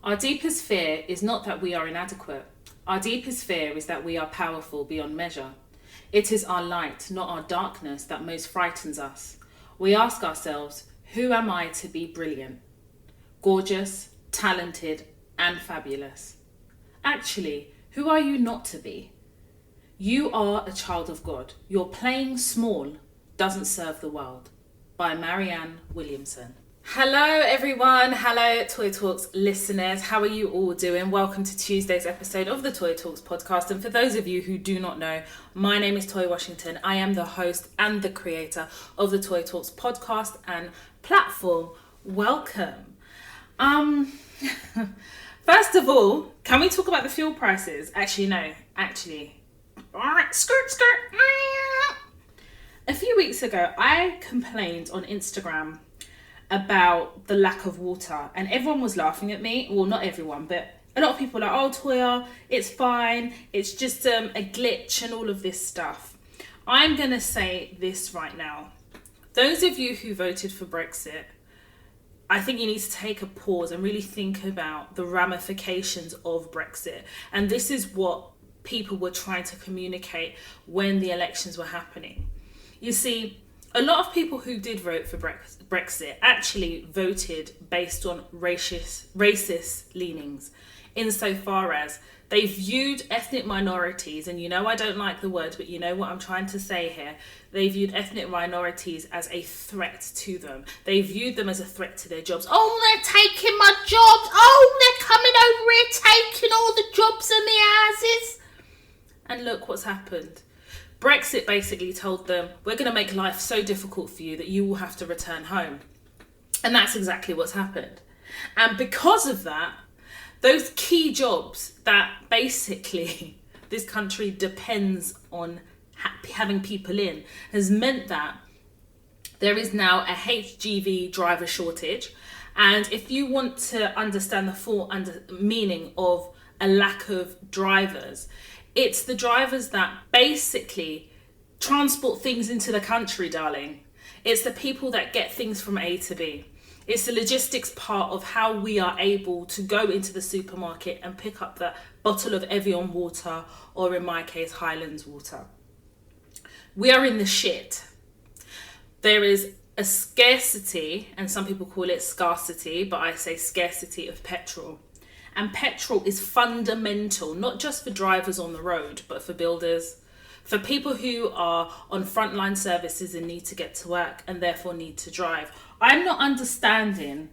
Our deepest fear is not that we are inadequate. Our deepest fear is that we are powerful beyond measure. It is our light, not our darkness, that most frightens us. We ask ourselves, who am I to be brilliant, gorgeous, talented, and fabulous? Actually, who are you not to be? You are a child of God. Your playing small doesn't serve the world. By Marianne Williamson. Hello everyone, hello Toy Talks listeners, how are you all doing? Welcome to Tuesday's episode of the Toy Talks podcast, and for those of you who do not know, my name is Toy Washington. I am the host and the creator of the Toy Talks podcast and platform. Welcome. First of all, can we talk about the fuel prices? Alright, skirt. A few weeks ago, I complained on Instagram about the lack of water, and everyone was laughing at me. Well, not everyone, but a lot of people are like, oh Toya, it's fine, it's just a glitch and all of this stuff. I'm gonna say this right now. Those of you who voted for Brexit, I think you need to take a pause and really think about the ramifications of Brexit. And this is what people were trying to communicate when the elections were happening. You see, a lot of people who did vote for Brexit actually voted based on racist leanings, insofar as they viewed ethnic minorities, and you know I don't like the word, but you know what I'm trying to say here, they viewed ethnic minorities as a threat to them. They viewed them as a threat to their jobs. Oh, they're taking my jobs. Oh, they're coming over here taking all the jobs in the houses. And look what's happened. Brexit basically told them, we're going to make life so difficult for you that you will have to return home. And that's exactly what's happened. And because of that, those key jobs that basically this country depends on having people in has meant that there is now a HGV driver shortage. And if you want to understand the full meaning of a lack of drivers, it's the drivers that basically transport things into the country, darling. It's the people that get things from A to B. It's the logistics part of how we are able to go into the supermarket and pick up that bottle of Evian water, or in my case, Highlands water. We are in the shit. There is a scarcity, and some people call it scarcity, but I say scarcity of petrol. And petrol is fundamental, not just for drivers on the road, but for builders, for people who are on frontline services and need to get to work and therefore need to drive. I'm not understanding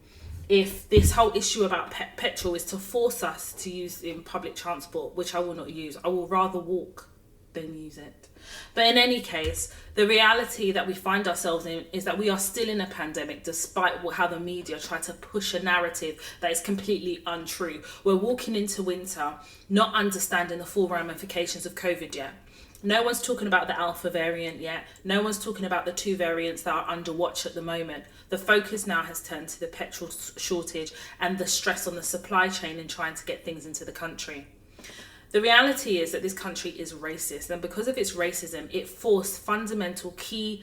if this whole issue about petrol is to force us to use in public transport, which I will not use. I will rather walk than use it. But in any case, the reality that we find ourselves in is that we are still in a pandemic, despite how the media try to push a narrative that is completely untrue. We're walking into winter, not understanding the full ramifications of COVID yet. No one's talking about the Alpha variant yet. No one's talking about the 2 variants that are under watch at the moment. The focus now has turned to the petrol shortage and the stress on the supply chain in trying to get things into the country. The reality is that this country is racist, and because of its racism, it forced fundamental key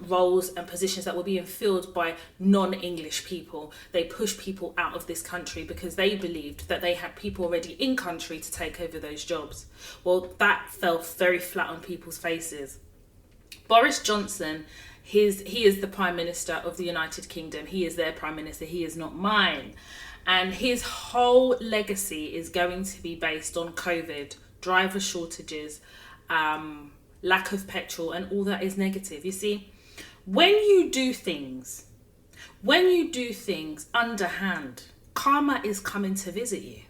roles and positions that were being filled by non-English people. They pushed people out of this country because they believed that they had people already in country to take over those jobs. Well, that fell very flat on people's faces. Boris Johnson, he is the Prime Minister of the United Kingdom. He is their Prime Minister. He is not mine. And his whole legacy is going to be based on COVID, driver shortages, lack of petrol, and all that is negative. You see, when you do things underhand, karma is coming to visit you.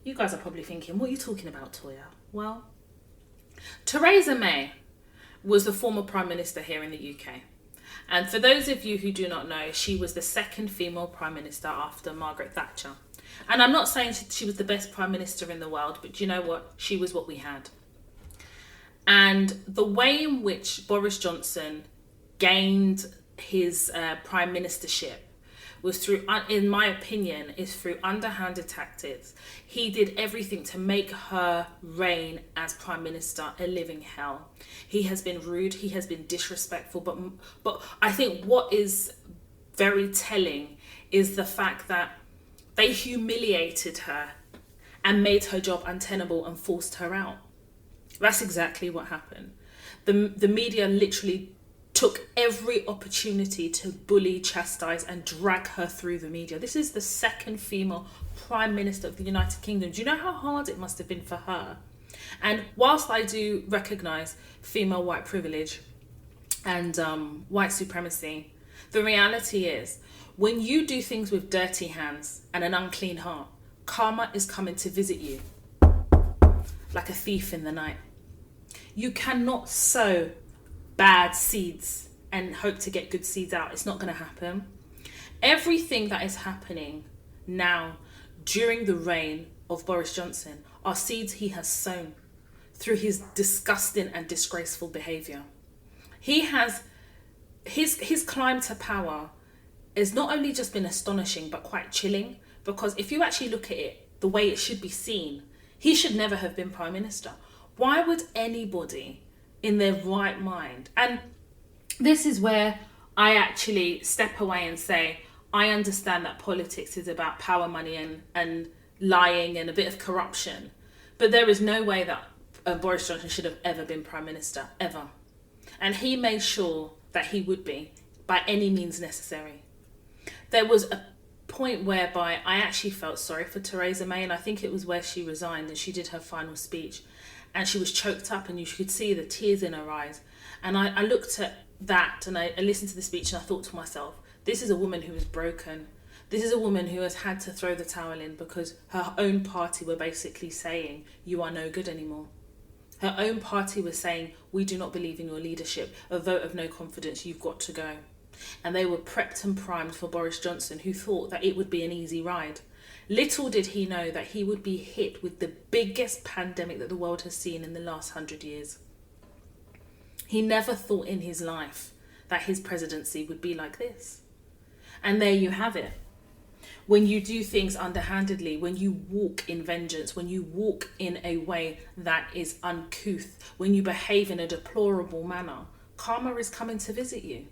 You guys are probably thinking, what are you talking about, Toya? Well, Theresa May was the former Prime Minister here in the UK. And for those of you who do not know, she was the second female Prime Minister after Margaret Thatcher. And I'm not saying she was the best Prime Minister in the world, but you know what? She was what we had. And the way in which Boris Johnson gained his Prime Ministership was through, in my opinion, is through underhanded tactics. He did everything to make her reign as Prime Minister a living hell. He has been rude, he has been disrespectful, but I think what is very telling is the fact that They humiliated her and made her job untenable and forced her out. That's exactly what happened. The media literally took every opportunity to bully, chastise and drag her through the media. This is the second female Prime Minister of the United Kingdom. Do you know how hard it must have been for her? And whilst I do recognise female white privilege and white supremacy, the reality is when you do things with dirty hands and an unclean heart, karma is coming to visit you like a thief in the night. You cannot sow bad seeds and hope to get good seeds out. It's not going to happen. Everything that is happening now during the reign of Boris Johnson are seeds he has sown through his disgusting and disgraceful behaviour. He has his climb to power has not only just been astonishing but quite chilling, because if you actually look at it the way it should be seen, he should never have been Prime Minister. Why would anybody in their right mind? And this is where I actually step away and say, I understand that politics is about power, money and lying and a bit of corruption. But there is no way that Boris Johnson should have ever been Prime Minister, ever. And he made sure that he would be, by any means necessary. There was a point whereby I actually felt sorry for Theresa May, and I think it was where she resigned and she did her final speech. And she was choked up and you could see the tears in her eyes. And I looked at that and I listened to the speech and I thought to myself, this is a woman who is broken. This is a woman who has had to throw the towel in because her own party were basically saying, you are no good anymore. Her own party was saying, we do not believe in your leadership. A vote of no confidence, you've got to go. And they were prepped and primed for Boris Johnson, who thought that it would be an easy ride. Little did he know that he would be hit with the biggest pandemic that the world has seen in the last 100 years. He never thought in his life that his presidency would be like this. And there you have it. When you do things underhandedly, when you walk in vengeance, when you walk in a way that is uncouth, when you behave in a deplorable manner, karma is coming to visit you.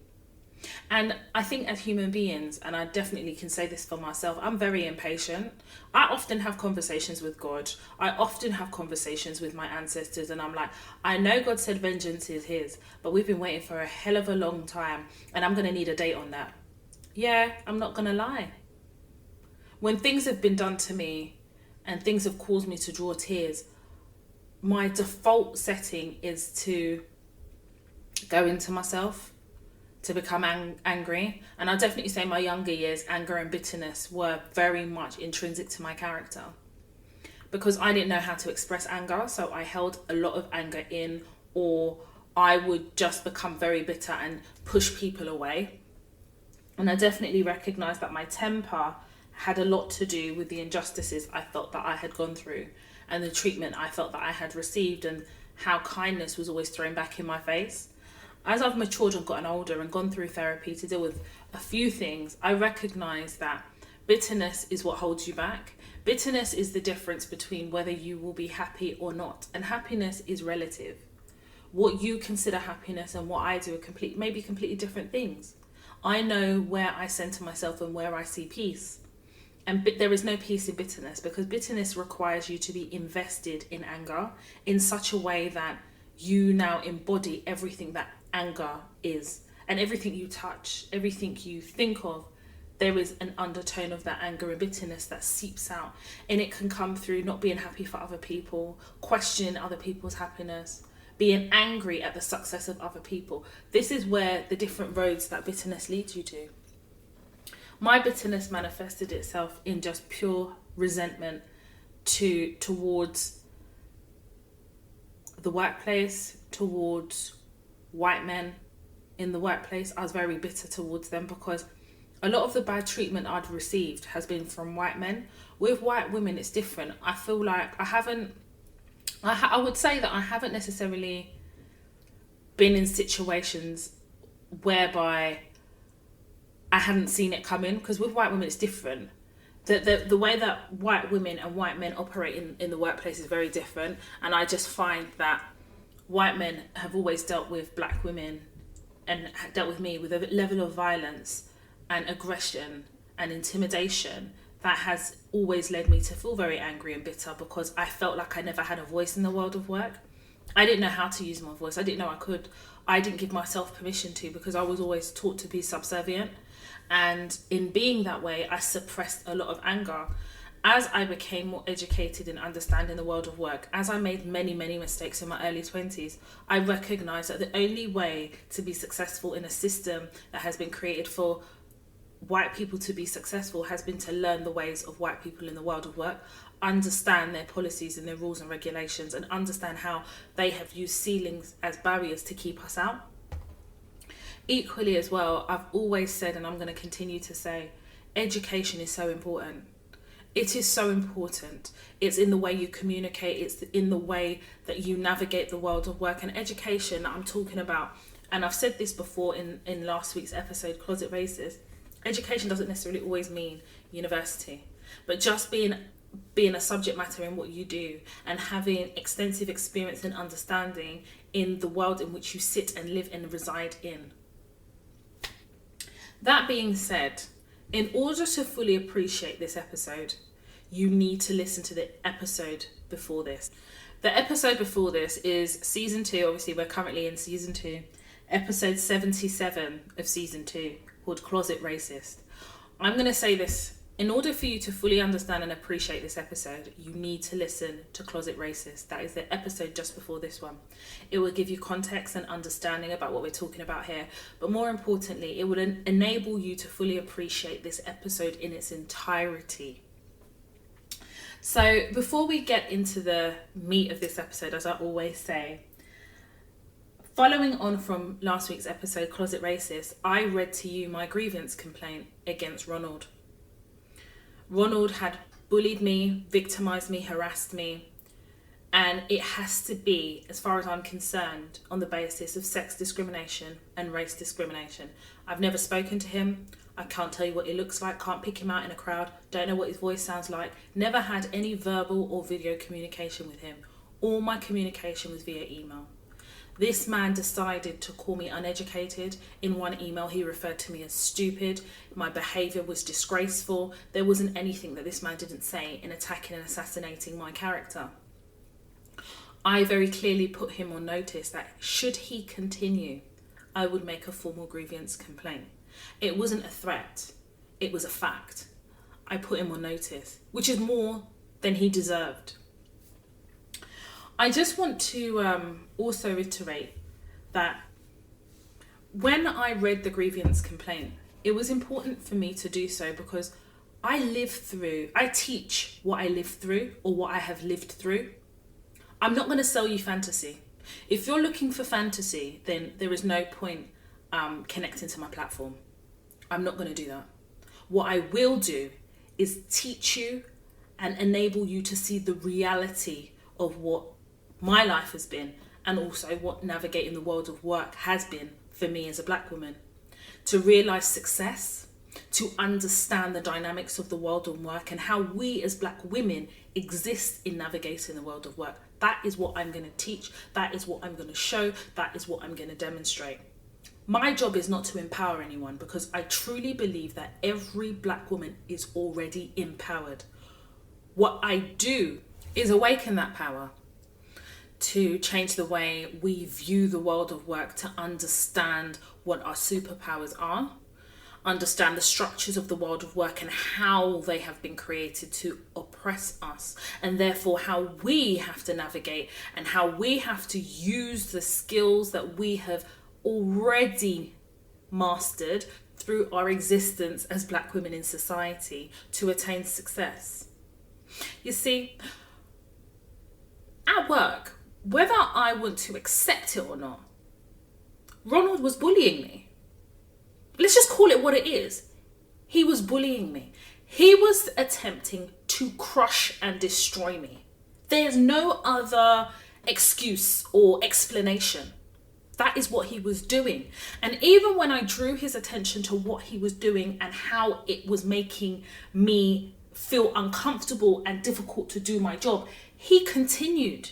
And I think as human beings, and I definitely can say this for myself, I'm very impatient. I often have conversations with God. I often have conversations with my ancestors and I'm like, I know God said vengeance is his, but we've been waiting for a hell of a long time and I'm going to need a date on that. Yeah, I'm not going to lie. When things have been done to me and things have caused me to draw tears, my default setting is to go into myself, to become angry. And I'll definitely say my younger years, anger and bitterness were very much intrinsic to my character because I didn't know how to express anger. So I held a lot of anger in, or I would just become very bitter and push people away. And I definitely recognized that my temper had a lot to do with the injustices I felt that I had gone through and the treatment I felt that I had received and how kindness was always thrown back in my face. As I've matured and gotten older and gone through therapy to deal with a few things, I recognise that bitterness is what holds you back. Bitterness is the difference between whether you will be happy or not. And happiness is relative. What you consider happiness and what I do are maybe completely different things. I know where I center myself and where I see peace. And there is no peace in bitterness because bitterness requires you to be invested in anger in such a way that you now embody everything that anger is, and everything you touch, everything you think of, there is an undertone of that anger and bitterness that seeps out, and it can come through not being happy for other people, questioning other people's happiness, being angry at the success of other people. This is where the different roads that bitterness leads you to. My bitterness manifested itself in just pure resentment towards the workplace, towards white men in the workplace. I was very bitter towards them because a lot of the bad treatment I'd received has been from white men. With white women, it's different. I feel like I would say that I haven't necessarily been in situations whereby I hadn't seen it coming, because with white women, it's different. The way that white women and white men operate in the workplace is very different. And I just find that white men have always dealt with black women and dealt with me with a level of violence and aggression and intimidation that has always led me to feel very angry and bitter, because I felt like I never had a voice in the world of work. I didn't know how to use my voice. I didn't know I could. I didn't give myself permission to, because I was always taught to be subservient. And in being that way, I suppressed a lot of anger. As I became more educated in understanding the world of work, as I made many, many mistakes in my early 20s, I recognized that the only way to be successful in a system that has been created for white people to be successful has been to learn the ways of white people in the world of work, understand their policies and their rules and regulations, and understand how they have used ceilings as barriers to keep us out. Equally as well, I've always said, and I'm going to continue to say, education is so important. It is so important. It's in the way you communicate. It's in the way that you navigate the world of work. And education, I'm talking about, and I've said this before in last week's episode, Closet Racist, education doesn't necessarily always mean university, but just being a subject matter in what you do and having extensive experience and understanding in the world in which you sit and live and reside in. That being said, in order to fully appreciate this episode, you need to listen to the episode before this. The episode before this is season 2. Obviously, we're currently in season 2, episode 77 of season 2, called Closet Racist. I'm going to say this. In order for you to fully understand and appreciate this episode, you need to listen to Closet Racist. That is the episode just before this one. It will give you context and understanding about what we're talking about here. But more importantly, it will enable you to fully appreciate this episode in its entirety. So before we get into the meat of this episode, as I always say, following on from last week's episode, Closet Racist, I read to you my grievance complaint against Ronald. Ronald had bullied me, victimized me, harassed me, and it has to be, as far as I'm concerned, on the basis of sex discrimination and race discrimination. I've never spoken to him. I can't tell you what he looks like, can't pick him out in a crowd, don't know what his voice sounds like, never had any verbal or video communication with him. All my communication was via email. This man decided to call me uneducated. In one email, he referred to me as stupid. My behaviour was disgraceful. There wasn't anything that this man didn't say in attacking and assassinating my character. I very clearly put him on notice that should he continue, I would make a formal grievance complaint. It wasn't a threat. It was a fact. I put him on notice, which is more than he deserved. I just want to also reiterate that when I read the grievance complaint, it was important for me to do so because I teach what I live through or what I have lived through. I'm not going to sell you fantasy. If you're looking for fantasy, then there is no point connecting to my platform. I'm not going to do that. What I will do is teach you and enable you to see the reality of what my life has been, and also what navigating the world of work has been for me as a black woman. To realise success, to understand the dynamics of the world of work and how we as black women exist in navigating the world of work. That is what I'm going to teach. That is what I'm going to show. That is what I'm going to demonstrate. My job is not to empower anyone, because I truly believe that every black woman is already empowered. What I do is awaken that power, to change the way we view the world of work, to understand what our superpowers are, understand the structures of the world of work and how they have been created to oppress us, and therefore how we have to navigate and how we have to use the skills that we have already mastered through our existence as black women in society to attain success. You see, at work, whether I want to accept it or not, Ronald was bullying me. Let's just call it what it is. He was bullying me. He was attempting to crush and destroy me. There's no other excuse or explanation. That is what he was doing. And even when I drew his attention to what he was doing and how it was making me feel uncomfortable and difficult to do my job, he continued.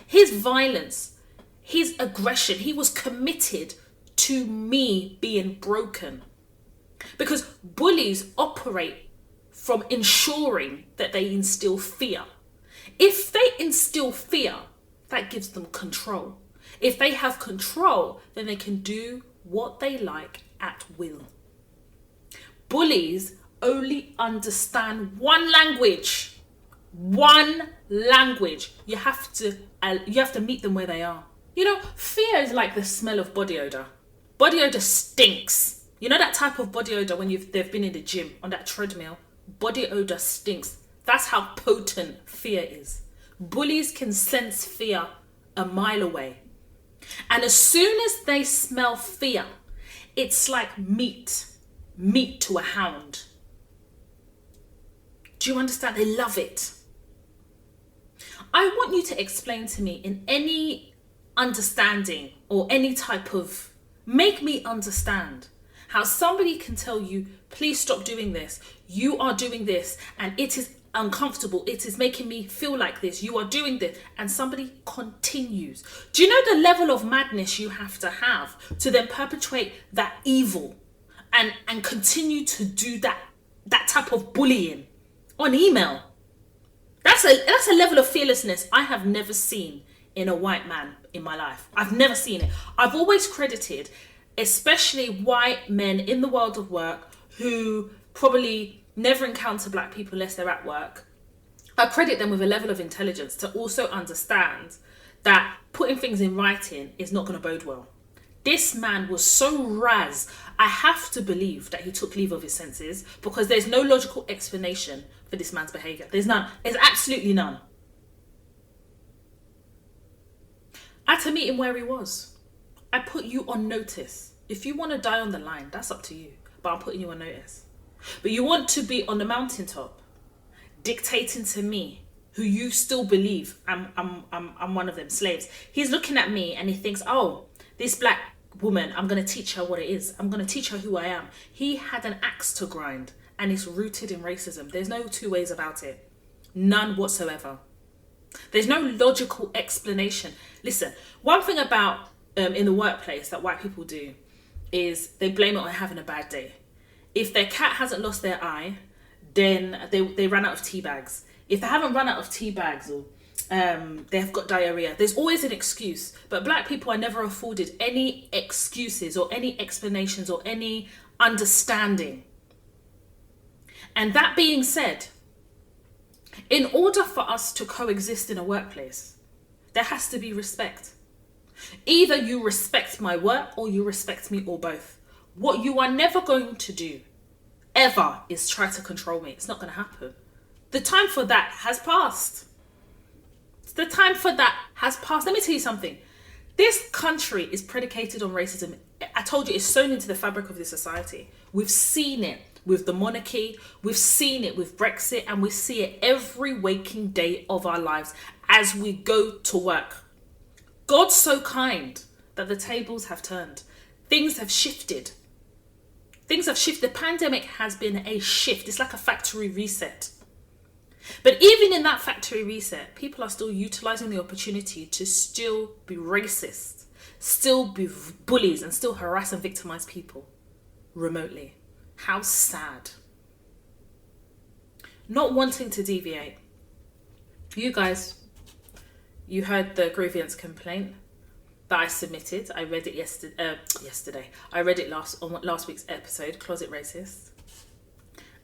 His violence, his aggression, he was committed to me being broken. Because bullies operate from ensuring that they instill fear. If they instill fear, that gives them control. If they have control, then they can do what they like at will. Bullies only understand one language. One language. You have to meet them where they are. You know, fear is like the smell of body odor. Body odor stinks. You know that type of body odor when they've been in the gym on that treadmill? Body odor stinks. That's how potent fear is. Bullies can sense fear a mile away. And as soon as they smell fear, it's like meat to a hound. Do you understand? They love it. I want you to explain to me in any understanding or any type of, make me understand how somebody can tell you, please stop doing this. You are doing this and it is uncomfortable. It is making me feel like this. You are doing this. And somebody continues. Do you know the level of madness you have to then perpetrate that evil and continue to do that type of bullying on email? That's a level of fearlessness I have never seen in a white man in my life. I've never seen it. I've always credited, especially white men in the world of work who probably never encounter black people unless they're at work. I credit them with a level of intelligence to also understand that putting things in writing is not going to bode well. This man was so raz. I have to believe that he took leave of his senses, because there's no logical explanation for this man's behaviour. There's none. There's absolutely none. I had to meet him where he was. I put you on notice. If you want to die on the line, that's up to you. But I'm putting you on notice. But you want to be on the mountaintop, dictating to me, who you still believe I'm one of them slaves. He's looking at me and he thinks, oh, this black woman, I'm going to teach her what it is. I'm going to teach her who I am. He had an axe to grind, and it's rooted in racism. There's no two ways about it. None whatsoever. There's no logical explanation. Listen, one thing about in the workplace that white people do is they blame it on having a bad day. If their cat hasn't lost their eye, then they ran out of tea bags. If they haven't run out of tea bags, or they've got diarrhea, there's always an excuse. But black people are never afforded any excuses or any explanations or any understanding. And that being said, in order for us to coexist in a workplace, there has to be respect. Either you respect my work or you respect me, or both. What you are never going to do, ever, is try to control me. It's not going to happen. The time for that has passed. The time for that has passed. Let me tell you something. This country is predicated on racism. I told you, it's sewn into the fabric of this society. We've seen it with the monarchy. We've seen it with Brexit. And we see it every waking day of our lives as we go to work. God's so kind that the tables have turned. Things have shifted. Things have shifted. The pandemic has been a shift. It's like a factory reset. But even in that factory reset, people are still utilising the opportunity to still be racist, still be bullies, and still harass and victimise people remotely. How sad. Not wanting to deviate. You guys, you heard the grievance complaint that I submitted. I read it yesterday. I read it on last week's episode, Closet Racist.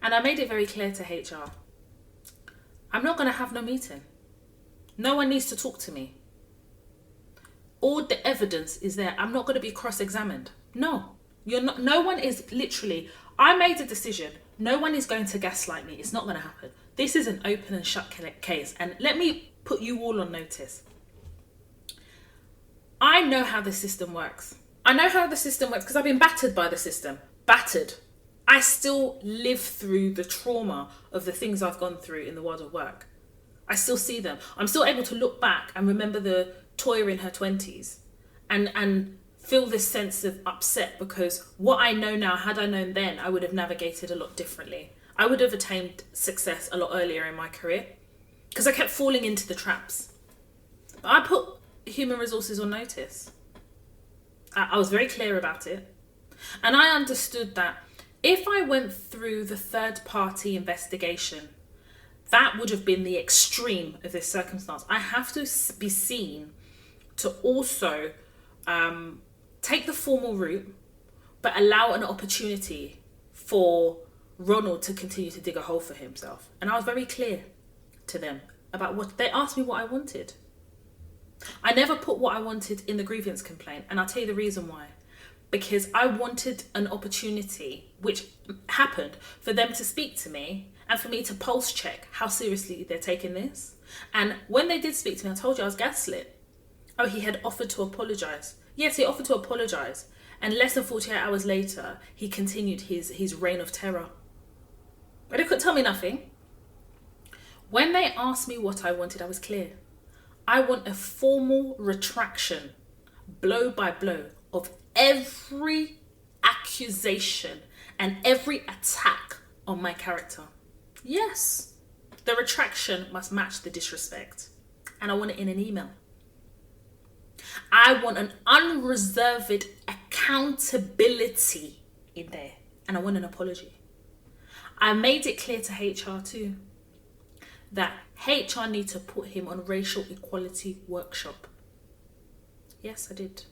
And I made it very clear to HR. I'm not going to have no meeting. No one needs to talk to me. All the evidence is there. I'm not going to be cross-examined. No. You're not. No one is literally... I made a decision. No one is going to gaslight me. It's not going to happen. This is an open and shut case. And let me put you all on notice. I know how the system works. I know how the system works because I've been battered by the system. Battered. I still live through the trauma of the things I've gone through in the world of work. I still see them. I'm still able to look back and remember the Toya in her 20s and feel this sense of upset, because what I know now, had I known then, I would have navigated a lot differently. I would have attained success a lot earlier in my career because I kept falling into the traps. But I put human resources on notice. I was very clear about it. And I understood that If I went through the third party investigation, that would have been the extreme of this circumstance. I have to be seen to also take the formal route, but allow an opportunity for Ronald to continue to dig a hole for himself. And I was very clear to them about what they asked me what I wanted. I never put what I wanted in the grievance complaint, and I'll tell you the reason why. Because I wanted an opportunity, which happened, for them to speak to me and for me to pulse check how seriously they're taking this. And when they did speak to me, I told you I was gaslit. Oh, he had offered to apologise. Yes, he offered to apologise. And less than 48 hours later, he continued his reign of terror. But they couldn't tell me nothing. When they asked me what I wanted, I was clear. I want a formal retraction, blow by blow, of every accusation and every attack on my character. Yes, the retraction must match the disrespect. And I want it in an email. I want an unreserved accountability in there. And I want an apology. I made it clear to HR too that HR need to put him on racial equality workshop. Yes, I did.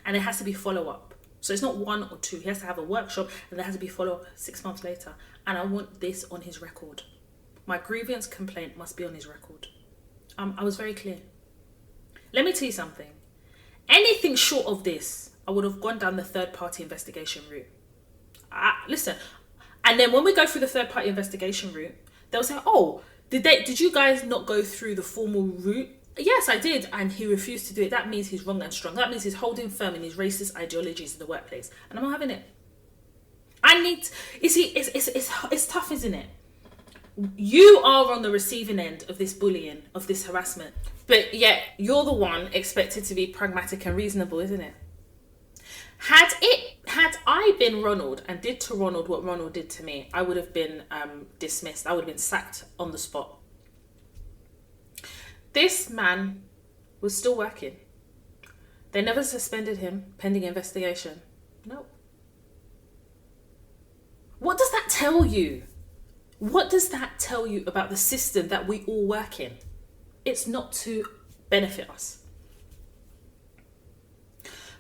And it has to be follow-up. So it's not 1 or 2. He has to have a workshop and there has to be follow-up 6 months later. And I want this on his record. My grievance complaint must be on his record. I was very clear. Let me tell you something. Anything short of this, I would have gone down the third-party investigation route. Listen, and then when we go through the third-party investigation route, they'll say, oh, did you guys not go through the formal route? Yes, I did, and he refused to do it. That means he's wrong and strong. That means he's holding firm in his racist ideologies in the workplace, and I'm not having it. You see, it's tough, isn't it? You are on the receiving end of this bullying, of this harassment, but yet you're the one expected to be pragmatic and reasonable, isn't it? Had I been Ronald and did to Ronald what Ronald did to me, I would have been dismissed. I would have been sacked on the spot. This man was still working. They never suspended him pending investigation. No. What does that tell you? What does that tell you about the system that we all work in? It's not to benefit us.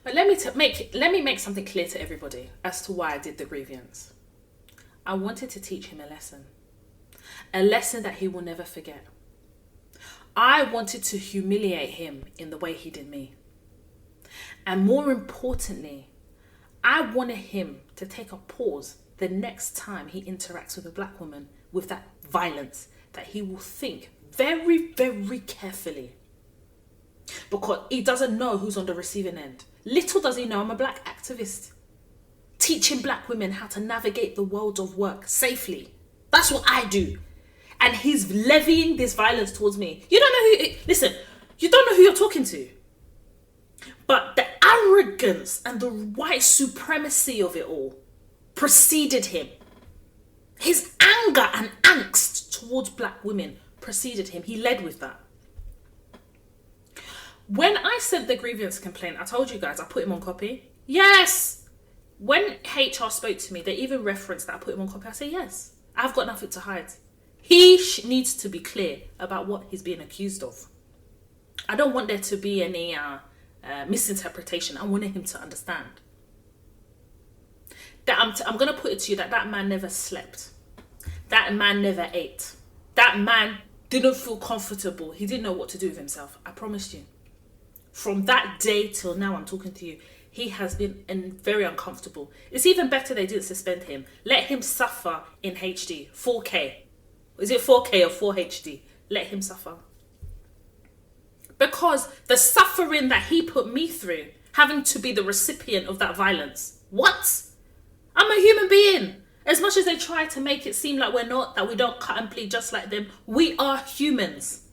But let me make something clear to everybody as to why I did the grievance. I wanted to teach him a lesson that he will never forget. I wanted to humiliate him in the way he did me. And more importantly, I wanted him to take a pause the next time he interacts with a black woman with that violence, that he will think very, very carefully. Because he doesn't know who's on the receiving end. Little does he know I'm a black activist, teaching black women how to navigate the world of work safely. That's what I do. And he's levying this violence towards me. You don't know you don't know who you're talking to. But the arrogance and the white supremacy of it all preceded him. His anger and angst towards black women preceded him. He led with that. When I sent the grievance complaint, I told you guys I put him on copy. Yes. When HR spoke to me, they even referenced that I put him on copy. I say, yes, I've got nothing to hide. He needs to be clear about what he's being accused of. I don't want there to be any misinterpretation. I wanted him to understand. That I'm going to put it to you that man never slept. That man never ate. That man didn't feel comfortable. He didn't know what to do with himself. I promised you. From that day till now I'm talking to you, he has been very uncomfortable. It's even better they didn't suspend him. Let him suffer in HD, 4K. Is it 4K or 4HD? Let him suffer. Because the suffering that he put me through, having to be the recipient of that violence. What? I'm a human being. As much as they try to make it seem like we're not, that we don't cut and bleed just like them, we are humans.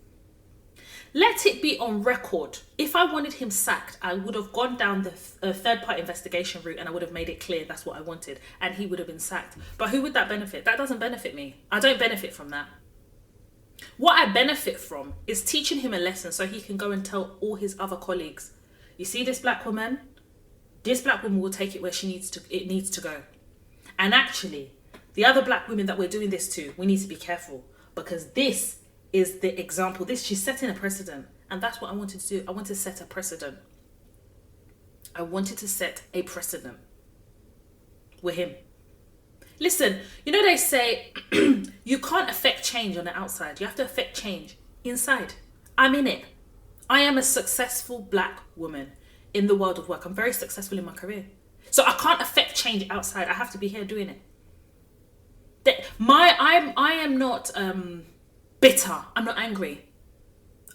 Let it be on record. If I wanted him sacked, I would have gone down the third-party investigation route and I would have made it clear that's what I wanted and he would have been sacked. But who would that benefit? That doesn't benefit me. I don't benefit from that. What I benefit from is teaching him a lesson so he can go and tell all his other colleagues, you see this black woman? This black woman will take it where it needs to go. And actually, the other black women that we're doing this to, we need to be careful, because this is the example. She's setting a precedent. And that's what I wanted to do. I wanted to set a precedent. I wanted to set a precedent with him. Listen, you know they say you can't affect change on the outside. You have to affect change inside. I'm in it. I am a successful black woman in the world of work. I'm very successful in my career. So I can't affect change outside. I have to be here doing it. I am not bitter. I'm not angry.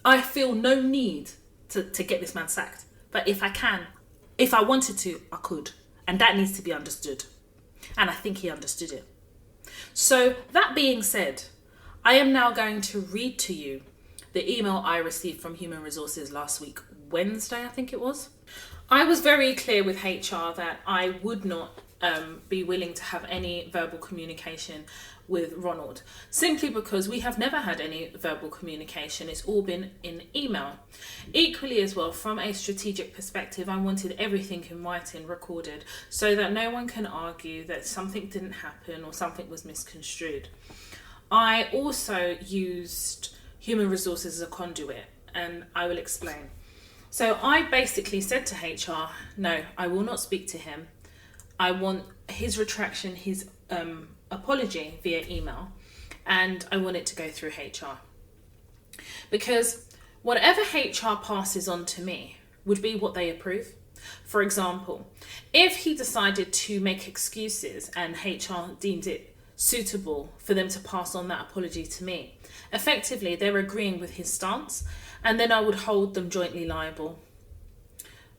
I feel no need to get this man sacked. But if I wanted to, I could. And that needs to be understood. And I think he understood it. So that being said, I am now going to read to you the email I received from Human Resources last week, Wednesday, I think it was. I was very clear with HR that I would not be willing to have any verbal communication with Ronald, simply because we have never had any verbal communication. It's all been in email. Equally as well, from a strategic perspective, I wanted everything in writing, recorded, so that no one can argue that something didn't happen or something was misconstrued. I also used Human Resources as a conduit, and I will explain. So I basically said to HR, no, I will not speak to him. I want his retraction, his apology via email, and I want it to go through HR. Because whatever HR passes on to me would be what they approve. For example, if he decided to make excuses and HR deemed it suitable for them to pass on that apology to me, effectively they're agreeing with his stance, and then I would hold them jointly liable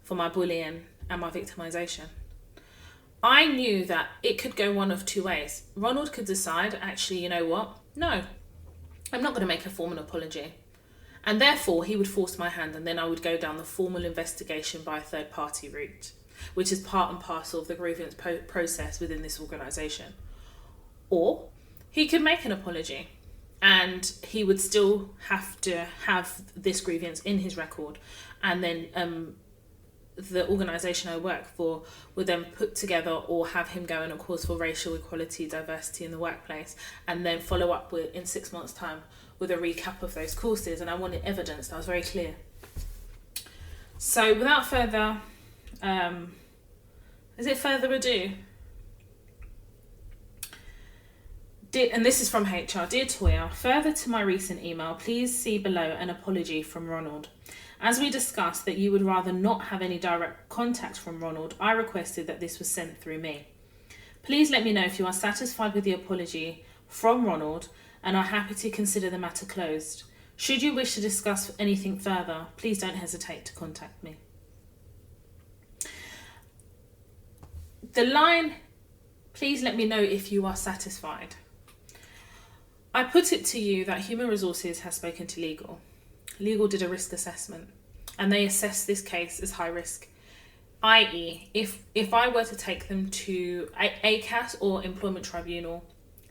for my bullying and my victimization. I knew that it could go one of two ways. Ronald could decide, actually, you know what? No, I'm not going to make a formal apology. And therefore, he would force my hand, and then I would go down the formal investigation by a third party route, which is part and parcel of the grievance process within this organisation. Or he could make an apology, and he would still have to have this grievance in his record, and then the organisation I work for would then put together or have him go on a course for racial equality, diversity in the workplace, and then follow up with in 6 months' time with a recap of those courses. And I wanted evidence. I was very clear. So without further ado, and this is from HR. Dear Toya, further to my recent email, please see below an apology from Ronald. As we discussed that you would rather not have any direct contact from Ronald, I requested that this was sent through me. Please let me know if you are satisfied with the apology from Ronald and are happy to consider the matter closed. Should you wish to discuss anything further, please don't hesitate to contact me. The line, please let me know if you are satisfied. I put it to you that Human Resources has spoken to Legal. Legal did a risk assessment and they assessed this case as high risk, i.e. if I were to take them to ACAS or Employment Tribunal,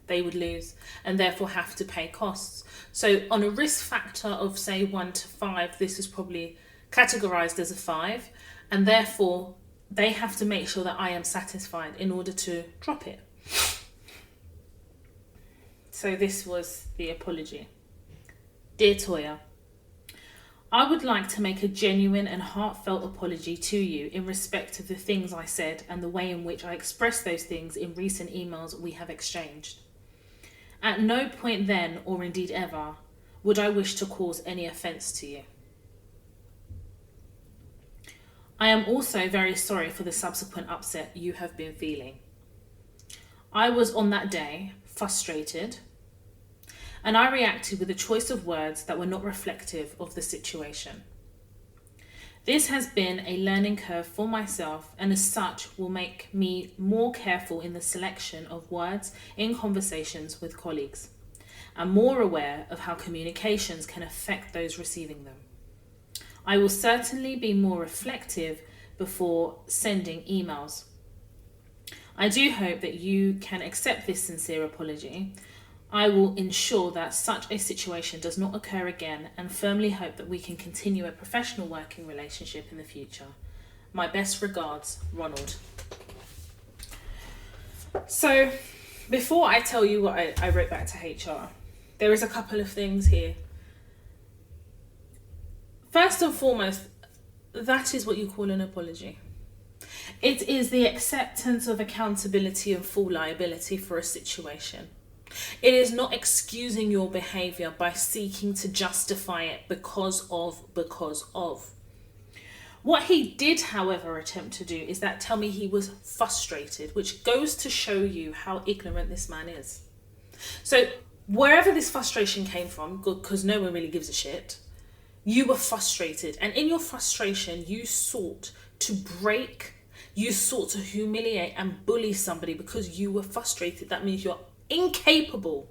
they would lose and therefore have to pay costs. So on a risk factor of say 1 to 5, this is probably categorized as a 5, and therefore they have to make sure that I am satisfied in order to drop it. So this was the apology. Dear Toya, I would like to make a genuine and heartfelt apology to you in respect of the things I said and the way in which I expressed those things in recent emails we have exchanged. At no point then, or indeed ever, would I wish to cause any offence to you. I am also very sorry for the subsequent upset you have been feeling. I was on that day frustrated, and I reacted with a choice of words that were not reflective of the situation. This has been a learning curve for myself, and as such will make me more careful in the selection of words in conversations with colleagues, and more aware of how communications can affect those receiving them. I will certainly be more reflective before sending emails. I do hope that you can accept this sincere apology. I will ensure that such a situation does not occur again and firmly hope that we can continue a professional working relationship in the future. My best regards, Ronald. So before I tell you what I wrote back to HR, there is a couple of things here. First and foremost, that is what you call an apology. It is the acceptance of accountability and full liability for a situation. It is not excusing your behaviour by seeking to justify it because of. What he did, however, attempt to do is that tell me he was frustrated, which goes to show you how ignorant this man is. So wherever this frustration came from, because no one really gives a shit, you were frustrated. And in your frustration, you sought to break, you sought to humiliate and bully somebody because you were frustrated. That means you're incapable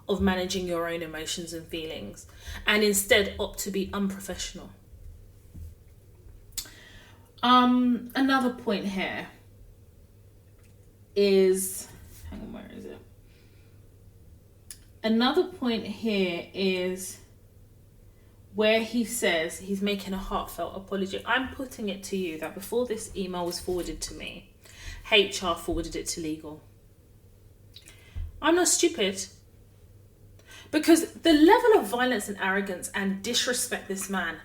of managing your own emotions and feelings and instead opt to be unprofessional. Another point here is, hang on, where is it? Another point here is where he says he's making a heartfelt apology. I'm putting it to you that before this email was forwarded to me, HR forwarded it to legal. I'm not stupid. Because the level of violence and arrogance and disrespect this man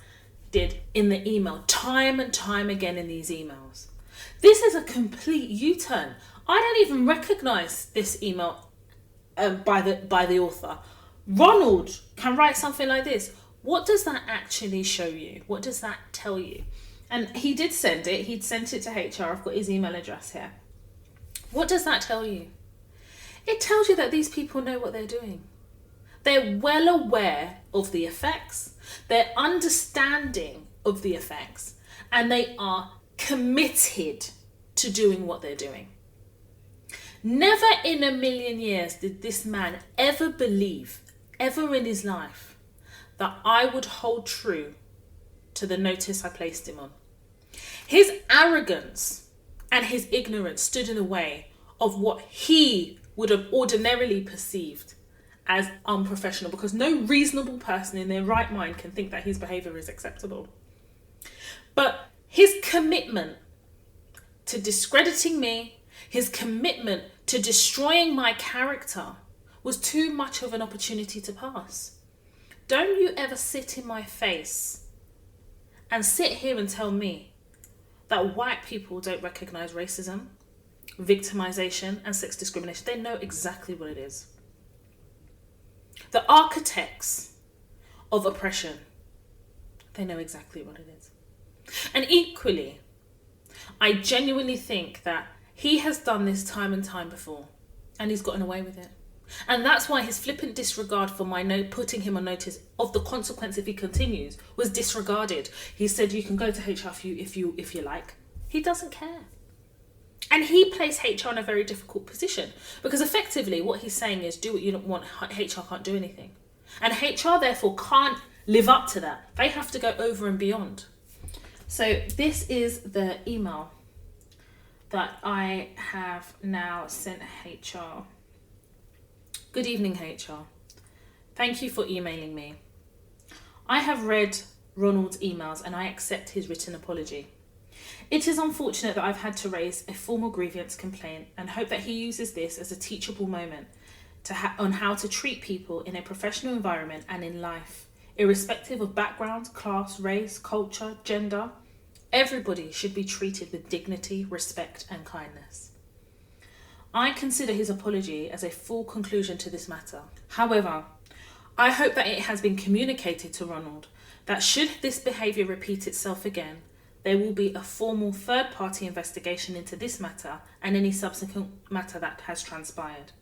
did in the email, time and time again in these emails. This is a complete U-turn. I don't even recognise this email by the author. Ronald can write something like this. What does that actually show you? What does that tell you? And he did send it. He'd sent it to HR. I've got his email address here. What does that tell you? It tells you that these people know what they're doing. They're well aware of the effects, they're understanding of the effects, and they are committed to doing what they're doing. Never in a million years did this man ever believe, ever in his life, that I would hold true to the notice I placed him on. His arrogance and his ignorance stood in the way of what he would have ordinarily perceived as unprofessional, because no reasonable person in their right mind can think that his behaviour is acceptable. But his commitment to discrediting me, his commitment to destroying my character was too much of an opportunity to pass. Don't you ever sit in my face and sit here and tell me that white people don't recognise racism, victimisation and sex discrimination. They know exactly what it is. The architects of oppression, they know exactly what it is. And equally, I genuinely think that he has done this time and time before, and he's gotten away with it. And that's why his flippant disregard for my putting him on notice of the consequence if he continues was disregarded. He said, you can go to HR if you like. He doesn't care. And he placed HR in a very difficult position, because effectively what he's saying is do what you don't want. HR can't do anything. And HR therefore can't live up to that. They have to go over and beyond. So this is the email that I have now sent HR. Good evening, HR. Thank you for emailing me. I have read Ronald's emails and I accept his written apology. It is unfortunate that I've had to raise a formal grievance complaint and hope that he uses this as a teachable moment on how to treat people in a professional environment and in life, irrespective of background, class, race, culture, gender. Everybody should be treated with dignity, respect and kindness. I consider his apology as a full conclusion to this matter. However, I hope that it has been communicated to Ronald that should this behaviour repeat itself again, there will be a formal third-party investigation into this matter and any subsequent matter that has transpired.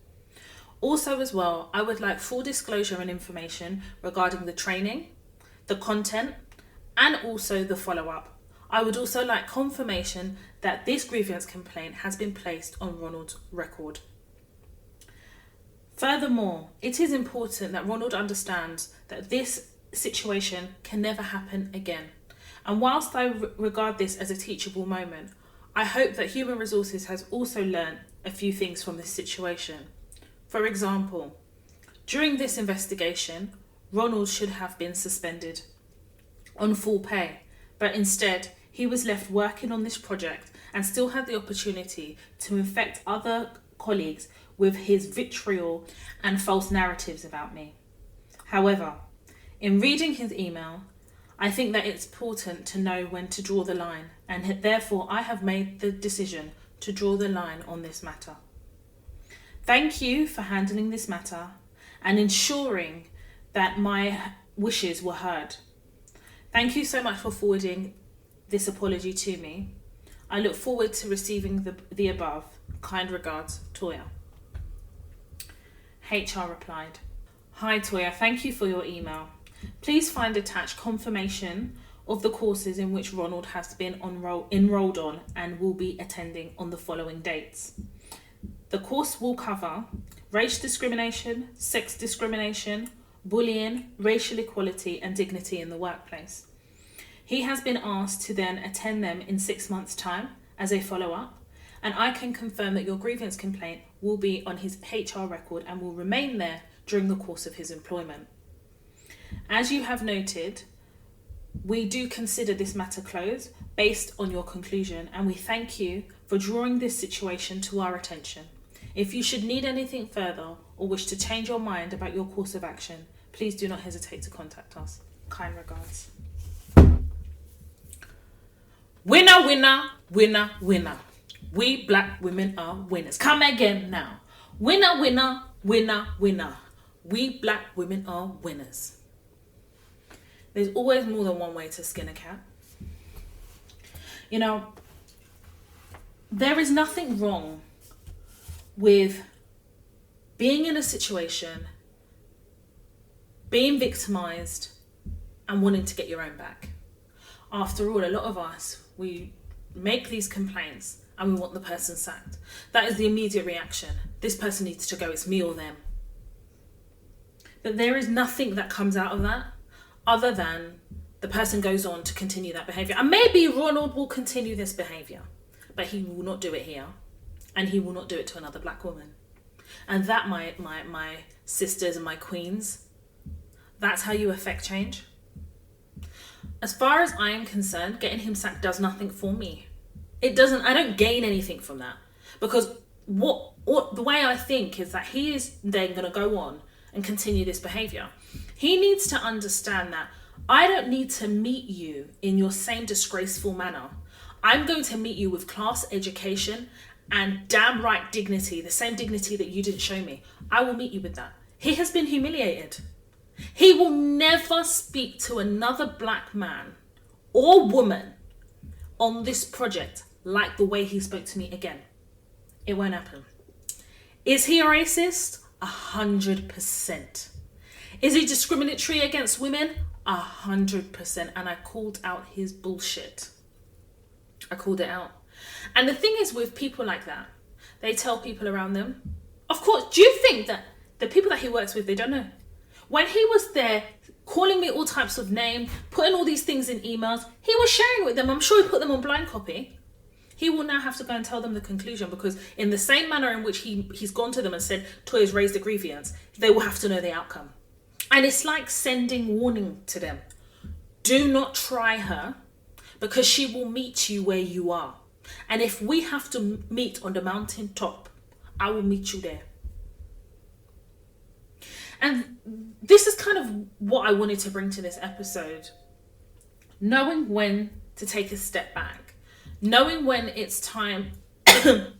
Also as well, I would like full disclosure and information regarding the training, the content, and also the follow-up. I would also like confirmation that this grievance complaint has been placed on Ronald's record. Furthermore, it is important that Ronald understands that this situation can never happen again. And whilst I regard this as a teachable moment, I hope that Human Resources has also learned a few things from this situation. For example, during this investigation, Ronald should have been suspended on full pay, but instead he was left working on this project and still had the opportunity to infect other colleagues with his vitriol and false narratives about me. However, in reading his email, I think that it's important to know when to draw the line, and therefore I have made the decision to draw the line on this matter. Thank you for handling this matter and ensuring that my wishes were heard. Thank you so much for forwarding this apology to me. I look forward to receiving the above. Kind regards, Toya. HR replied, "Hi Toya, thank you for your email. Please find attached confirmation of the courses in which Ronald has been enrolled on and will be attending on the following dates. The course will cover race discrimination, sex discrimination, bullying, racial equality and dignity in the workplace. He has been asked to then attend them in 6 months' time as a follow-up, and I can confirm that your grievance complaint will be on his HR record and will remain there during the course of his employment. As you have noted, we do consider this matter closed based on your conclusion, and we thank you for drawing this situation to our attention. If you should need anything further or wish to change your mind about your course of action, please do not hesitate to contact us. Kind regards." Winner, winner, winner, winner. We black women are winners. Come again now. Winner, winner, winner, winner. We black women are winners. There's always more than one way to skin a cat. You know, there is nothing wrong with being in a situation, being victimized, and wanting to get your own back. After all, a lot of us, we make these complaints and we want the person sacked. That is the immediate reaction. This person needs to go, it's me or them. But there is nothing that comes out of that other than the person goes on to continue that behaviour. And maybe Ronald will continue this behaviour, but he will not do it here, and he will not do it to another black woman. And that, my sisters and my queens, that's how you affect change. As far as I am concerned, getting him sacked does nothing for me. It doesn't. I don't gain anything from that, because what the way I think is that he is then going to go on and continue this behaviour. He needs to understand that I don't need to meet you in your same disgraceful manner. I'm going to meet you with class, education, and damn right dignity, the same dignity that you didn't show me. I will meet you with that. He has been humiliated. He will never speak to another black man or woman on this project like the way he spoke to me again. It won't happen. Is he a racist? 100%. Is he discriminatory against women? 100%. And I called out his bullshit. I called it out. And the thing is with people like that, they tell people around them. Of course, do you think that the people that he works with, they don't know? When he was there calling me all types of names, putting all these things in emails, he was sharing with them. I'm sure he put them on blind copy. He will now have to go and tell them the conclusion, because in the same manner in which he's gone to them and said, Toya's raised a grievance, they will have to know the outcome. And it's like sending warning to them. Do not try her, because she will meet you where you are. And if we have to meet on the mountain top, I will meet you there. And this is kind of what I wanted to bring to this episode. Knowing when to take a step back. Knowing when it's time to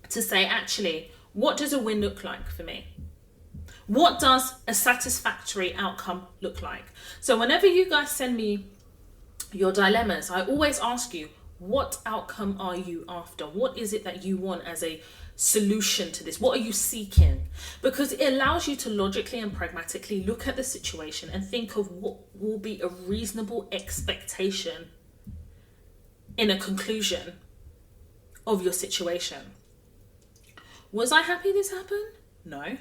say, actually, what does a win look like for me? What does a satisfactory outcome look like? So whenever you guys send me your dilemmas, I always ask you, what outcome are you after? What is it that you want as a solution to this? What are you seeking? Because it allows you to logically and pragmatically look at the situation and think of what will be a reasonable expectation in a conclusion of your situation. Was I happy this happened? No.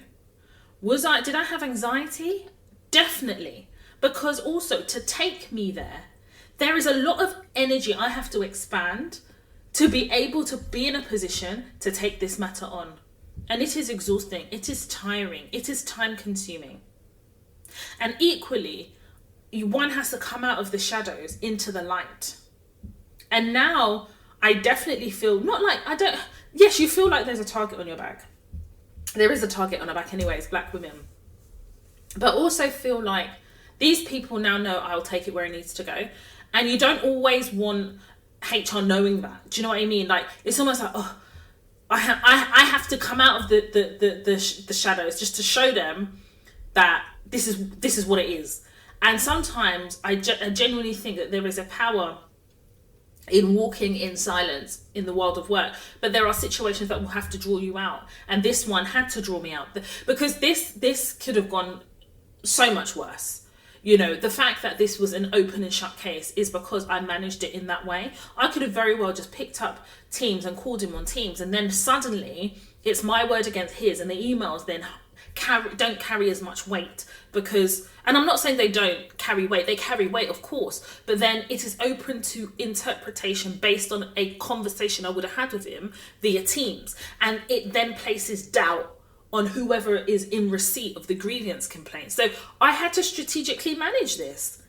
Did I have anxiety? Definitely. Because also to take me there is a lot of energy I have to expand to be able to be in a position to take this matter on. And it is exhausting. It is tiring. It is time consuming. And equally, one has to come out of the shadows into the light. And now I definitely feel yes, you feel like there's a target on your back. There is a target on our back anyways, black women. But also feel like these people now know I'll take it where it needs to go. And you don't always want HR knowing that. Do you know what I mean? Like, it's almost like, oh, I have to come out of the shadows just to show them that this is what it is. And sometimes I genuinely think that there is a power in walking in silence in the world of work, but there are situations that will have to draw you out, and this one had to draw me out because this could have gone so much worse. You know, the fact that this was an open and shut case is because I managed it in that way. I could have very well just picked up Teams and called him on Teams, and then suddenly it's my word against his, and the emails then don't carry as much weight because, and I'm not saying they don't carry weight, they carry weight, of course, but then it is open to interpretation based on a conversation I would have had with him via Teams, and it then places doubt on whoever is in receipt of the grievance complaint. So I had to strategically manage this.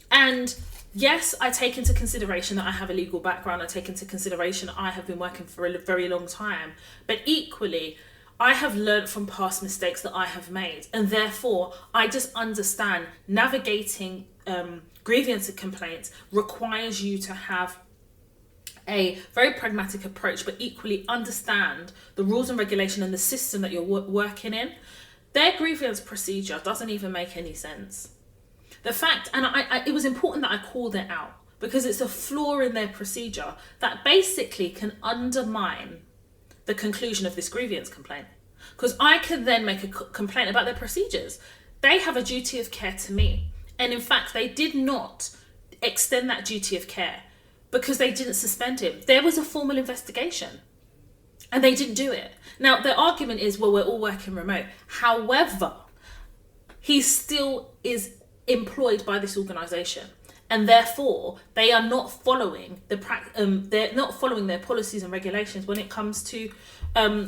And yes, I take into consideration that I have a legal background. I take into consideration I have been working for a very long time. But equally, I have learned from past mistakes that I have made. And therefore, I just understand navigating grievance complaints requires you to have a very pragmatic approach, but equally understand the rules and regulation and the system that you're working in. Their grievance procedure doesn't even make any sense. The fact, and it was important that I called it out because it's a flaw in their procedure that basically can undermine the conclusion of this grievance complaint. Because I can then make a complaint about their procedures. They have a duty of care to me. And in fact, they did not extend that duty of care because they didn't suspend him. There was a formal investigation and they didn't do it. Now, the argument is, well, we're all working remote. However, he still is employed by this organisation, and therefore they are not following they're not following their policies and regulations when it comes to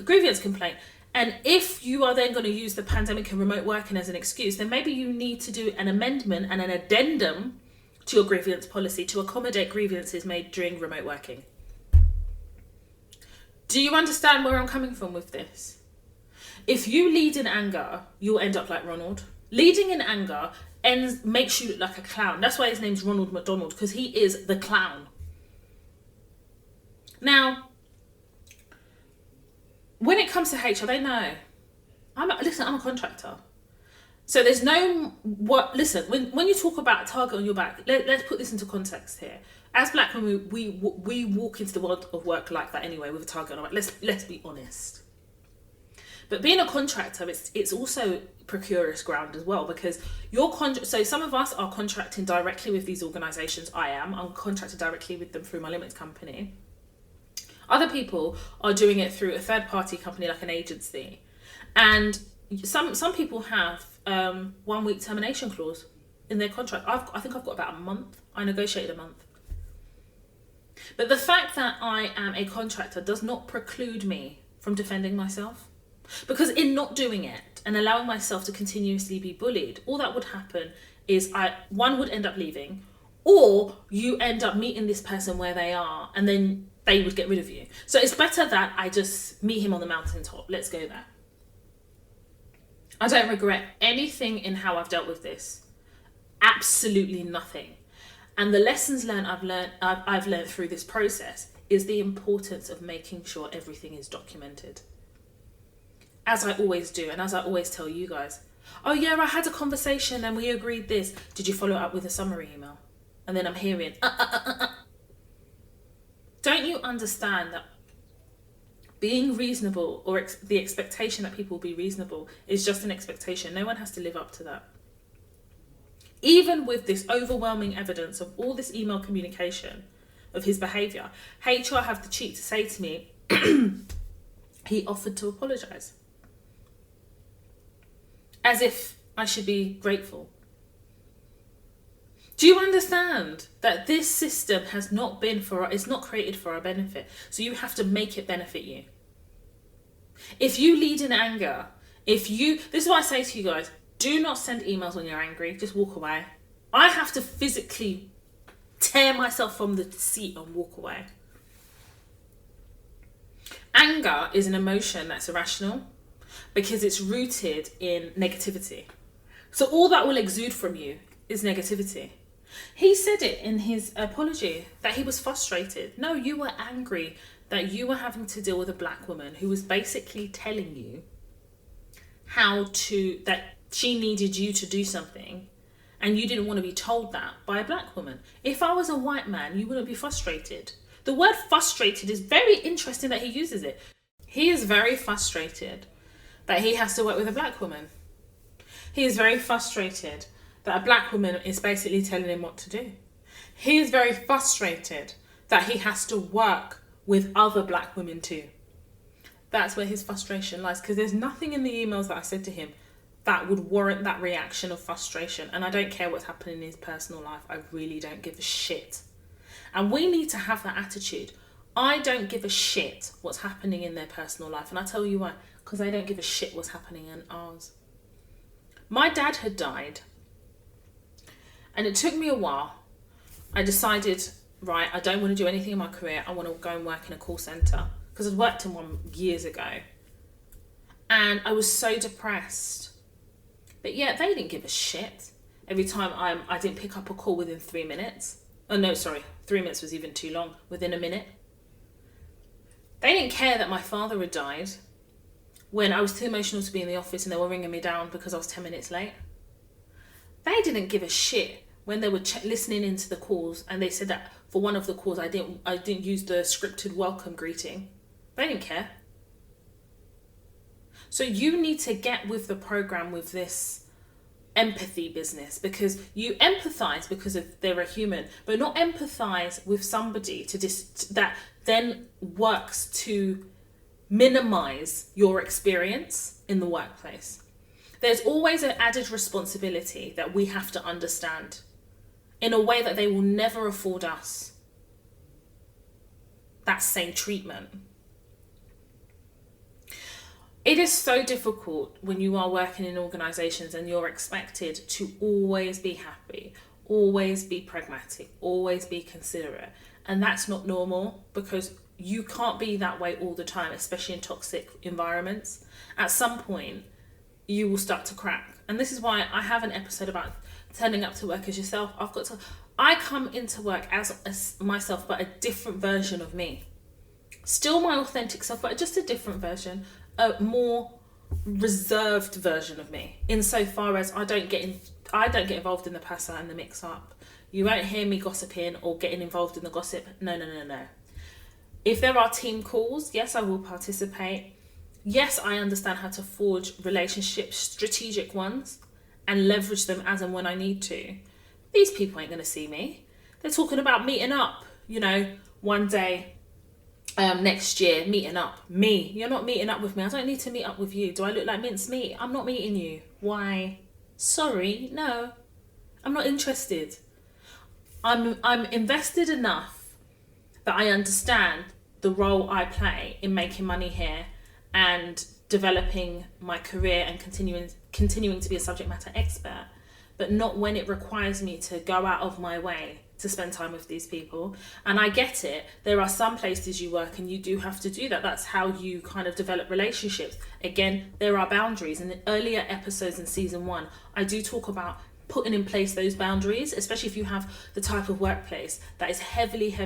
grievance complaint. And if you are then going to use the pandemic and remote working as an excuse, then maybe you need to do an amendment and an addendum to your grievance policy to accommodate grievances made during remote working. Do you understand where I'm coming from with this? If you lead in anger, you'll end up like Ronald. Leading in anger makes you look like a clown. That's why his name's Ronald McDonald, because he is the clown. Now, when it comes to HR, they know. I'm a contractor. So there's no, when you talk about a target on your back, let's put this into context here. As black women, we walk into the world of work like that anyway, with a target on our back. Let's be honest. But being a contractor, it's also precarious ground as well, because so some of us are contracting directly with these organisations. I'm contracted directly with them through my limited company. Other people are doing it through a third party company like an agency. And some people have 1 week termination clause in their contract. I think I've got about a month. I negotiated a month. But the fact that I am a contractor does not preclude me from defending myself. Because in not doing it and allowing myself to continuously be bullied, all that would happen is one would end up leaving, or you end up meeting this person where they are and then they would get rid of you. So it's better that I just meet him on the mountaintop. Let's go there. I don't regret anything in how I've dealt with this. Absolutely nothing. And the lessons I've learned through this process is the importance of making sure everything is documented. As I always do, and as I always tell you guys. Oh yeah, I had a conversation and we agreed this. Did you follow up with a summary email? And then I'm hearing, Don't you understand that being reasonable, or the expectation that people will be reasonable, is just an expectation? No one has to live up to that. Even with this overwhelming evidence of all this email communication of his behaviour, HR have the cheek to say to me, he offered to apologise. As if I should be grateful. Do you understand that this system has not been it's not created for our benefit, so you have to make it benefit you. If you lead in anger, this is what I say to you guys, do not send emails when you're angry, just walk away. I have to physically tear myself from the seat and walk away. Anger is an emotion that's irrational because it's rooted in negativity. So all that will exude from you is negativity. He said it in his apology that he was frustrated. No, you were angry that you were having to deal with a black woman who was basically telling you that she needed you to do something, and you didn't want to be told that by a black woman. If I was a white man, you wouldn't be frustrated. The word frustrated is very interesting that he uses it. He is very frustrated that he has to work with a black woman. He is very frustrated that a black woman is basically telling him what to do. He is very frustrated that he has to work with other black women too. That's where his frustration lies, because there's nothing in the emails that I said to him that would warrant that reaction of frustration. And I don't care what's happening in his personal life. I really don't give a shit. And we need to have that attitude. I don't give a shit what's happening in their personal life. And I'll tell you why. Because I don't give a shit what's happening in ours. My dad had died. And it took me a while. I decided, right, I don't want to do anything in my career. I want to go and work in a call centre. Because I'd worked in one years ago. And I was so depressed. But yeah, they didn't give a shit. Every time I didn't pick up a call within 3 minutes. Oh no, sorry. 3 minutes was even too long. Within a minute. They didn't care that my father had died when I was too emotional to be in the office and they were ringing me down because I was 10 minutes late. They didn't give a shit when they were listening into the calls and they said that for one of the calls I didn't use the scripted welcome greeting. They didn't care. So you need to get with the program with this empathy business, because you empathize because they're a human, but not empathize with somebody that then works to minimize your experience in the workplace. There's always an added responsibility that we have to understand in a way that they will never afford us that same treatment. It is so difficult when you are working in organisations and you're expected to always be happy, always be pragmatic, always be considerate. And that's not normal, because you can't be that way all the time, especially in toxic environments. At some point, you will start to crack. And this is why I have an episode about turning up to work as yourself. I come into work as myself, but a different version of me. Still my authentic self, but just a different version. A more reserved version of me, insofar as I don't get involved in the passa and the mix up. You won't hear me gossiping or getting involved in the gossip. No. If there are team calls, yes, I will participate. Yes, I understand how to forge relationships, strategic ones, and leverage them as and when I need to. These people ain't going to see me. They're talking about meeting up, one day. Next year, meeting up. Me. You're not meeting up with me. I don't need to meet up with you. Do I look like mincemeat? I'm not meeting you. Why? Sorry, no. I'm not interested. I'm invested enough that I understand the role I play in making money here and developing my career and continuing to be a subject matter expert, but not when it requires me to go out of my way to spend time with these people. And I get it. There are some places you work and you do have to do that. That's how you kind of develop relationships. Again, there are boundaries. In the earlier episodes in season 1, I do talk about putting in place those boundaries, especially if you have the type of workplace that is heavily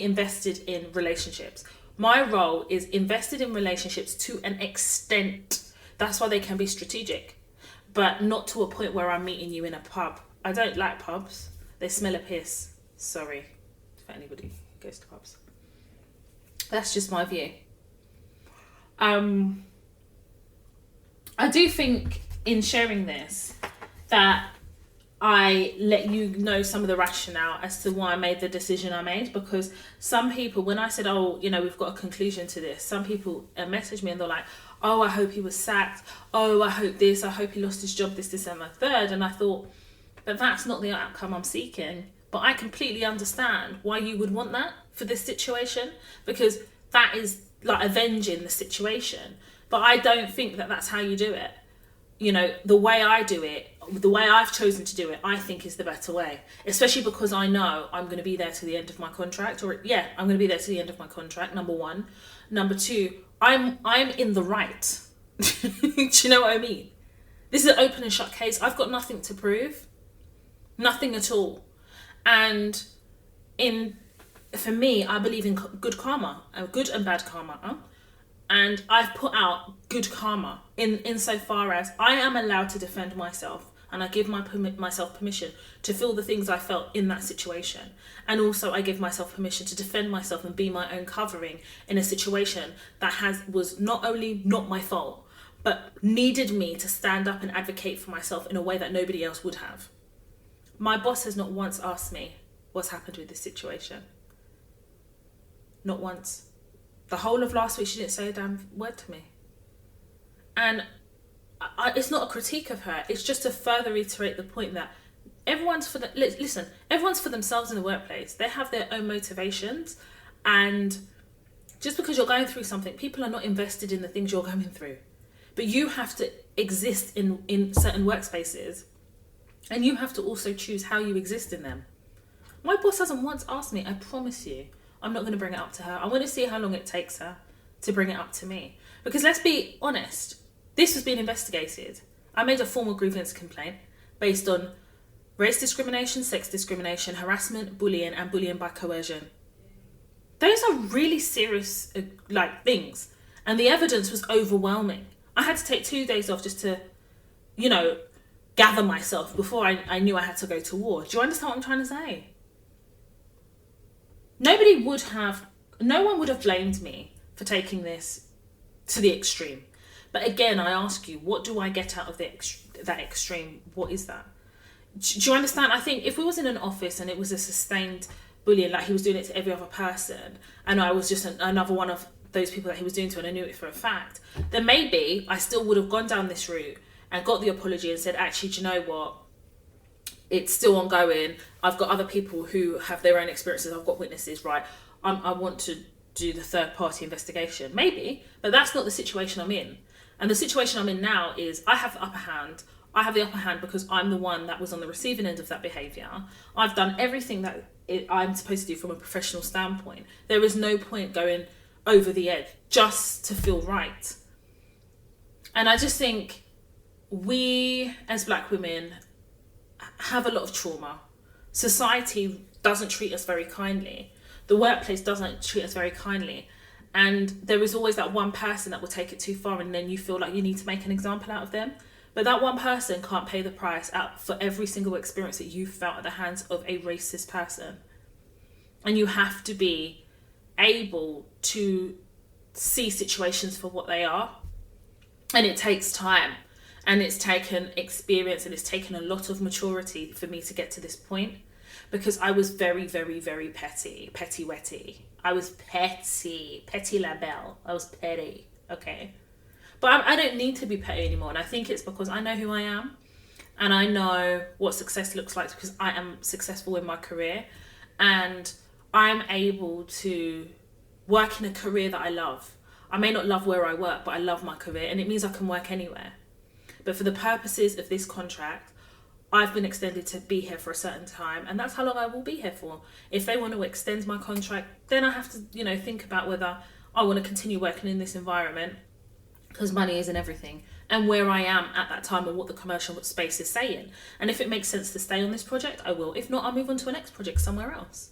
invested in relationships. My role is invested in relationships to an extent. That's why they can be strategic, but not to a point where I'm meeting you in a pub. I don't like pubs. They smell a piss. Sorry for anybody who goes to pubs. That's just my view. I do think in sharing this that I let you know some of the rationale as to why I made the decision I made, because some people, when I said, we've got a conclusion to this, some people messaged me and they're like, I hope he was sacked. I hope this. I hope he lost his job, this, and the third. And I thought, but that's not the outcome I'm seeking. But I completely understand why you would want that for this situation, because that is like avenging the situation. But I don't think that that's how you do it. The way I do it, the way I've chosen to do it, I think is the better way, especially because I know I'm going to be there to the end of my contract, I'm going to be there to the end of my contract, number one. Number two, I'm in the right. Do you know what I mean? This is an open and shut case. I've got nothing to prove. Nothing at all. And for me, I believe in good karma, good and bad karma. And I've put out good karma insofar as I am allowed to defend myself, and I give myself permission to feel the things I felt in that situation. And also I give myself permission to defend myself and be my own covering in a situation that was not only not my fault, but needed me to stand up and advocate for myself in a way that nobody else would have. My boss has not once asked me what's happened with this situation. Not once. The whole of last week, she didn't say a damn word to me. And it's not a critique of her. It's just to further reiterate the point that everyone's for themselves in the workplace. They have their own motivations. And just because you're going through something, people are not invested in the things you're going through. But you have to exist in certain workspaces. And you have to also choose how you exist in them. My boss hasn't once asked me, I promise you. I'm not going to bring it up to her. I want to see how long it takes her to bring it up to me. Because let's be honest, this has been investigated. I made a formal grievance complaint based on race discrimination, sex discrimination, harassment, bullying, and bullying by coercion. Those are really serious things. And the evidence was overwhelming. I had to take 2 days off just to, gather myself before I knew I had to go to war. Do you understand what I'm trying to say? No one would have blamed me for taking this to the extreme. But again, I ask you, what do I get out of that extreme? What is that? Do you understand? I think if we was in an office and it was a sustained bullying, like he was doing it to every other person, and I was just another one of those people that he was doing to, and I knew it for a fact, then maybe I still would have gone down this route and got the apology and said, actually, do you know what? It's still ongoing. I've got other people who have their own experiences. I've got witnesses, right? I want to do the third party investigation. Maybe, but that's not the situation I'm in. And the situation I'm in now is I have the upper hand. I have the upper hand because I'm the one that was on the receiving end of that behaviour. I've done everything that I'm supposed to do from a professional standpoint. There is no point going over the edge just to feel right. And I just think we as black women have a lot of trauma. Society doesn't treat us very kindly. The workplace doesn't treat us very kindly. And there is always that one person that will take it too far, and then you feel like you need to make an example out of them. But that one person can't pay the price out for every single experience that you felt at the hands of a racist person. And you have to be able to see situations for what they are. And it takes time. And it's taken experience, and it's taken a lot of maturity for me to get to this point, because I was very, very, very petty-wetty. I was petty la belle. I was petty, okay? But I don't need to be petty anymore, and I think it's because I know who I am, and I know what success looks like because I am successful in my career, and I'm able to work in a career that I love. I may not love where I work, but I love my career, and it means I can work anywhere. But for the purposes of this contract, I've been extended to be here for a certain time, and that's how long I will be here for. If they want to extend my contract, then I have to, think about whether I want to continue working in this environment, because money isn't everything, and where I am at that time and what the commercial space is saying. And if it makes sense to stay on this project, I will. If not, I'll move on to a next project somewhere else.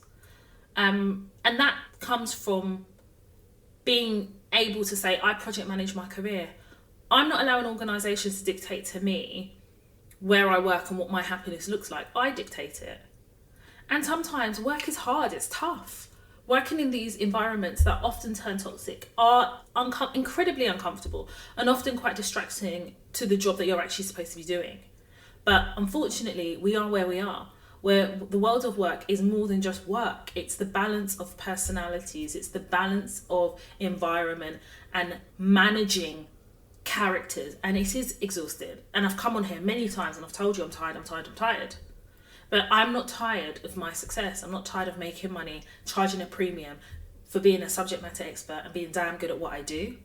And that comes from being able to say, I project manage my career. I'm not allowing organisations to dictate to me where I work and what my happiness looks like. I dictate it. And sometimes work is hard, it's tough. Working in these environments that often turn toxic are incredibly uncomfortable and often quite distracting to the job that you're actually supposed to be doing. But unfortunately, we are where we are, where the world of work is more than just work. It's the balance of personalities, it's the balance of environment and managing characters, and it is exhausting. And I've come on here many times and I've told you I'm tired. But I'm not tired of my success. I'm not tired of making money, charging a premium for being a subject matter expert and being damn good at what I do.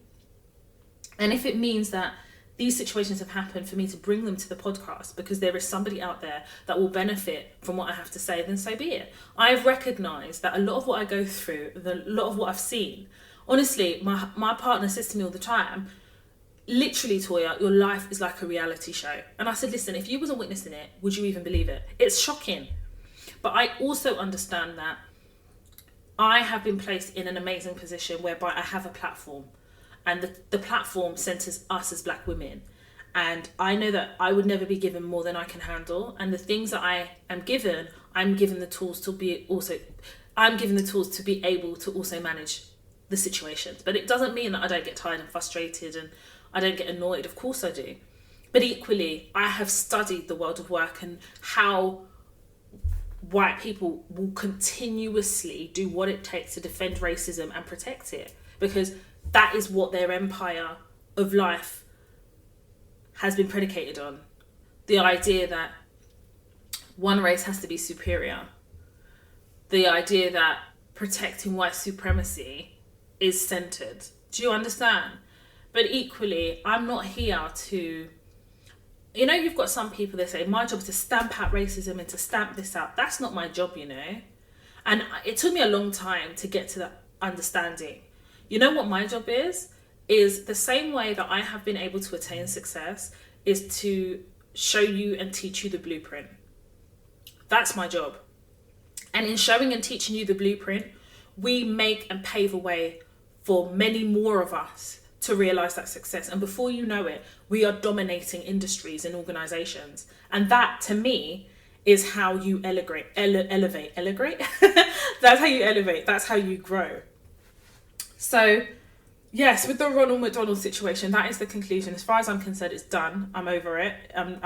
And if it means that these situations have happened for me to bring them to the podcast, because there is somebody out there that will benefit from what I have to say, then so be it. I've recognised that a lot of what I go through, a lot of what I've seen, honestly, my partner says to me all the time, literally, Toya, your life is like a reality show. And I said, listen, if you wasn't witnessing it, would you even believe it? It's shocking. But I also understand that I have been placed in an amazing position whereby I have a platform, and the platform centers us as black women. And I know that I would never be given more than I can handle. And the things that I am given, I'm given the tools to be able to also manage the situations. But it doesn't mean that I don't get tired and frustrated and I don't get annoyed. Of course I do. But equally, I have studied the world of work and how white people will continuously do what it takes to defend racism and protect it, because that is what their empire of life has been predicated on. The idea that one race has to be superior. The idea that protecting white supremacy is centered. Do you understand? But equally, I'm not here to... You know, you've got some people that say, my job is to stamp out racism and to stamp this out. That's not my job, you know. And it took me a long time to get to that understanding. You know what my job is? Is the same way that I have been able to attain success is to show you and teach you the blueprint. That's my job. And in showing and teaching you the blueprint, we make and pave a way for many more of us to realize that success. And before you know it, we are dominating industries and organizations. And that, to me, is how you elevate. That's how you elevate. That's how you grow. So, yes, with the Ronald McDonald situation, that is the conclusion. As far as I'm concerned, it's done. I'm over it. And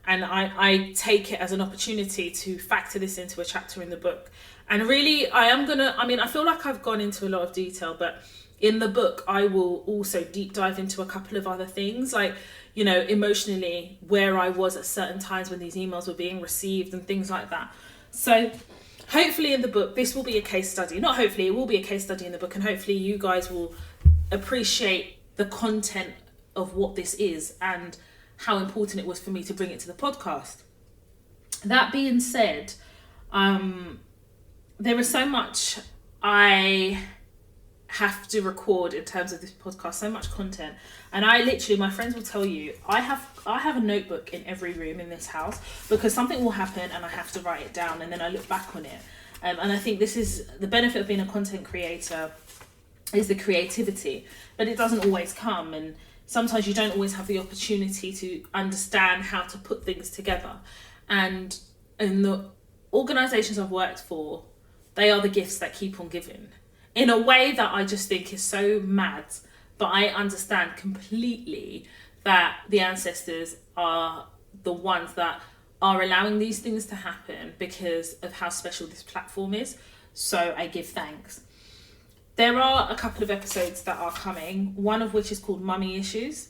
I take it as an opportunity to factor this into a chapter in the book. And really, I feel like I've gone into a lot of detail, but in the book, I will also deep dive into a couple of other things, like, you know, emotionally, where I was at certain times when these emails were being received and things like that. So hopefully in the book, this will be a case study. Not hopefully, it will be a case study in the book, and hopefully you guys will appreciate the content of what this is and how important it was for me to bring it to the podcast. That being said, there is so much I have to record in terms of this podcast, so much content, and I literally, my friends will tell you, I have a notebook in every room in this house, because something will happen and I have to write it down and then I look back on it. And I think this is the benefit of being a content creator, is the creativity, but it doesn't always come, and sometimes you don't always have the opportunity to understand how to put things together. And in the organizations I've worked for, they are the gifts that keep on giving, in a way that I just think is so mad. But I understand completely that the ancestors are the ones that are allowing these things to happen because of how special this platform is. So I give thanks. There are a couple of episodes that are coming, one of which is called Mummy Issues.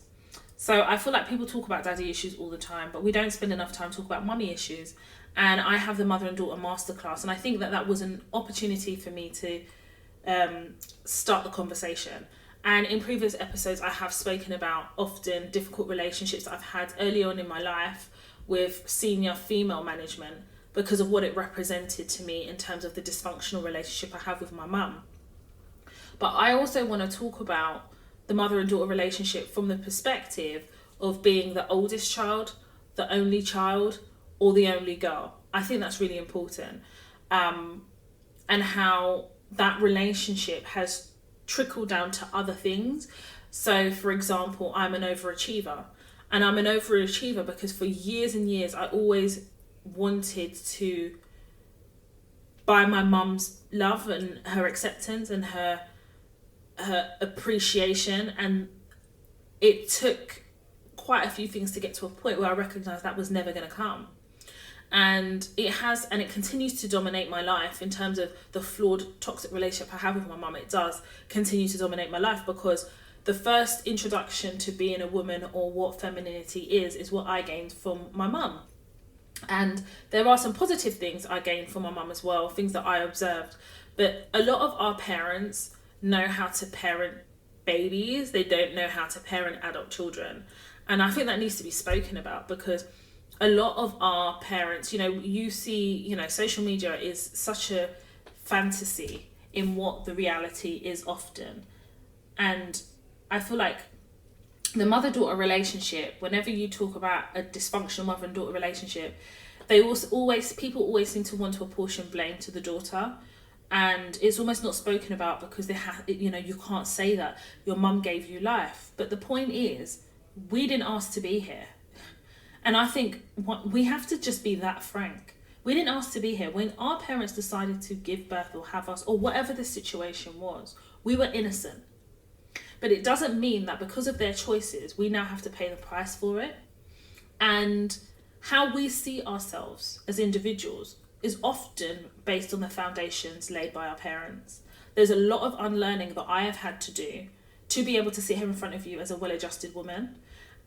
So I feel like people talk about daddy issues all the time, but we don't spend enough time talking about mummy issues. And I have the mother and daughter masterclass, and I think that was an opportunity for me to start the conversation. And in previous episodes, I have spoken about often difficult relationships that I've had early on in my life with senior female management because of what it represented to me in terms of the dysfunctional relationship I have with my mum. But I also want to talk about the mother and daughter relationship from the perspective of being the oldest child, the only child, or the only girl. I think that's really important. And how that relationship has trickled down to other things. So, for example, I'm an overachiever. And I'm an overachiever because for years and years, I always wanted to buy my mum's love and her acceptance and her appreciation. And it took quite a few things to get to a point where I recognised that was never going to come. And it continues to dominate my life in terms of the flawed, toxic relationship I have with my mum. It does continue to dominate my life because the first introduction to being a woman or what femininity is what I gained from my mum. And there are some positive things I gained from my mum as well, things that I observed. But a lot of our parents know how to parent babies. They don't know how to parent adult children. And I think that needs to be spoken about, because a lot of our parents, you see, social media is such a fantasy in what the reality is often. And I feel like the mother-daughter relationship, whenever you talk about a dysfunctional mother and daughter relationship, people always seem to want to apportion blame to the daughter, and it's almost not spoken about, because you can't say that your mum gave you life. But the point is, we didn't ask to be here. And I think we have to just be that frank. We didn't ask to be here. When our parents decided to give birth or have us, or whatever the situation was, we were innocent. But it doesn't mean that because of their choices, we now have to pay the price for it. And how we see ourselves as individuals is often based on the foundations laid by our parents. There's a lot of unlearning that I have had to do to be able to sit here in front of you as a well-adjusted woman.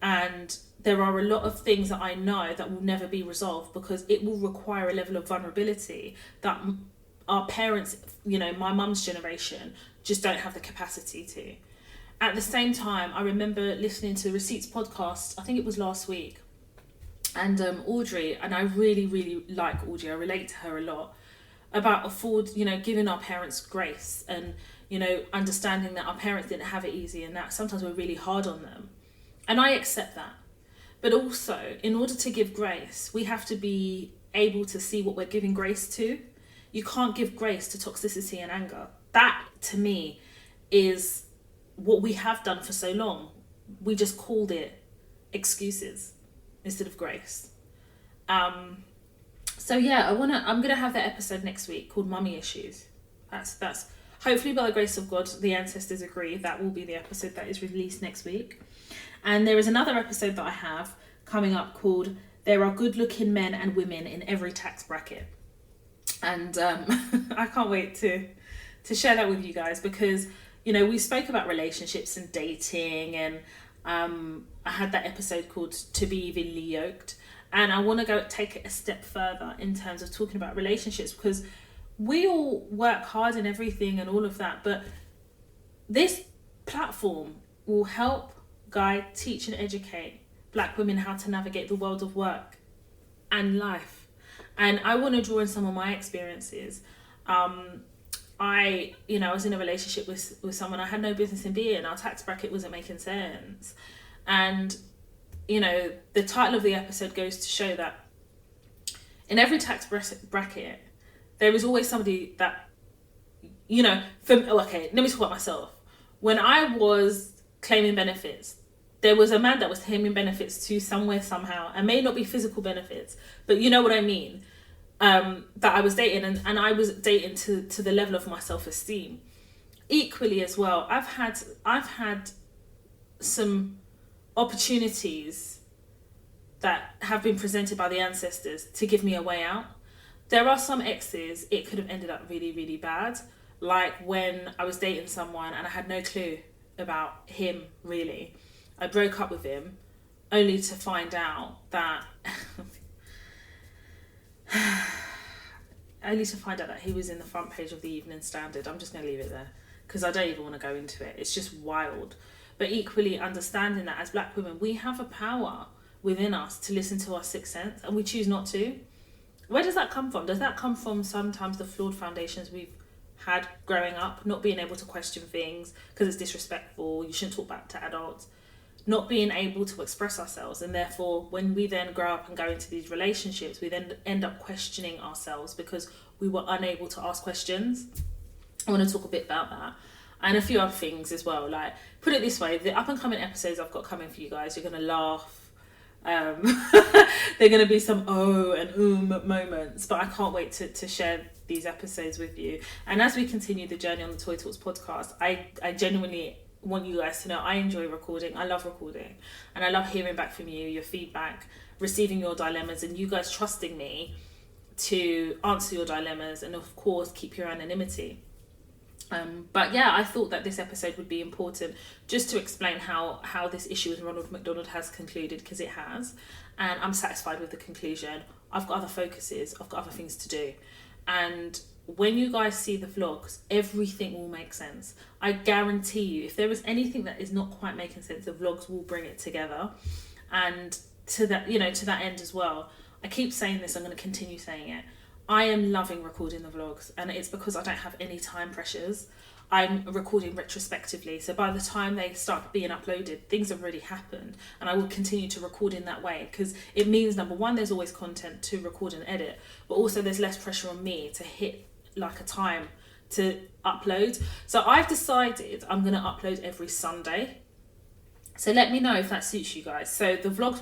And there are a lot of things that I know that will never be resolved, because it will require a level of vulnerability that our parents, my mum's generation, just don't have the capacity to. At the same time, I remember listening to Receipts podcast, I think it was last week, and Audrey, and I really, really like Audrey, I relate to her a lot, about giving our parents grace, and, understanding that our parents didn't have it easy, and that sometimes we're really hard on them. And I accept that. But also, in order to give grace, we have to be able to see what we're giving grace to. You can't give grace to toxicity and anger. That, to me, is what we have done for so long. We just called it excuses instead of grace. So yeah, I'm gonna have that episode next week called Mummy Issues. That's hopefully, by the grace of God, the ancestors agree, that will be the episode that is released next week. And there is another episode that I have coming up called There Are Good Looking Men and Women in Every Tax Bracket. And I can't wait to share that with you guys, because we spoke about relationships and dating, and I had that episode called To Be Evenly Yoked, and I want to take it a step further in terms of talking about relationships, because we all work hard and everything and all of that, but this platform will help guide, teach and educate Black women how to navigate the world of work and life. And I want to draw in some of my experiences. I was in a relationship with someone I had no business in being. Our tax bracket wasn't making sense. And, the title of the episode goes to show that in every tax bracket, there is always somebody that, let me talk about myself. When I was claiming benefits, there was a man that was claiming benefits to somewhere, somehow, and may not be physical benefits, but you know what I mean. That I was dating, and I was dating to the level of my self-esteem. Equally as well, I've had some opportunities that have been presented by the ancestors to give me a way out. There are some exes, it could have ended up really, really bad. Like when I was dating someone and I had no clue about him, really. I broke up with him only to find out that he was in the front page of the Evening Standard. I'm just going to leave it there, because I don't even want to go into it. It's just wild. But equally understanding that as Black women, we have a power within us to listen to our sixth sense, and we choose not to. Where does that come from? Does that come from sometimes the flawed foundations we've had growing up, not being able to question things because it's disrespectful, you shouldn't talk back to adults, not being able to express ourselves, and therefore when we then grow up and go into these relationships, we then end up questioning ourselves because we were unable to ask questions. I want to talk a bit about that and a few other things as well. Like, put it this way, the up and coming episodes I've got coming for you guys, you're going to laugh. There are going to be some and moments, but I can't wait to share these episodes with you. And as we continue the journey on the Toy Talks podcast, I genuinely want you guys to know I enjoy recording. I love recording, and I love hearing back from you, your feedback, receiving your dilemmas, and you guys trusting me to answer your dilemmas, and of course keep your anonymity. But yeah, I thought that this episode would be important just to explain how this issue with Ronald McDonald has concluded, because it has, and I'm satisfied with the conclusion. I've got other focuses, I've got other things to do, and when you guys see the vlogs, everything will make sense. I guarantee you, if there is anything that is not quite making sense, the vlogs will bring it together. And to that, to that end as well, I keep saying this, I'm going to continue saying it. I am loving recording the vlogs, and it's because I don't have any time pressures. I'm recording retrospectively, so by the time they start being uploaded, things have already happened, and I will continue to record in that way, because it means, number one, there's always content to record and edit, but also there's less pressure on me to hit like a time to upload. So I've decided I'm going to upload every Sunday. So let me know if that suits you guys. So the vlogs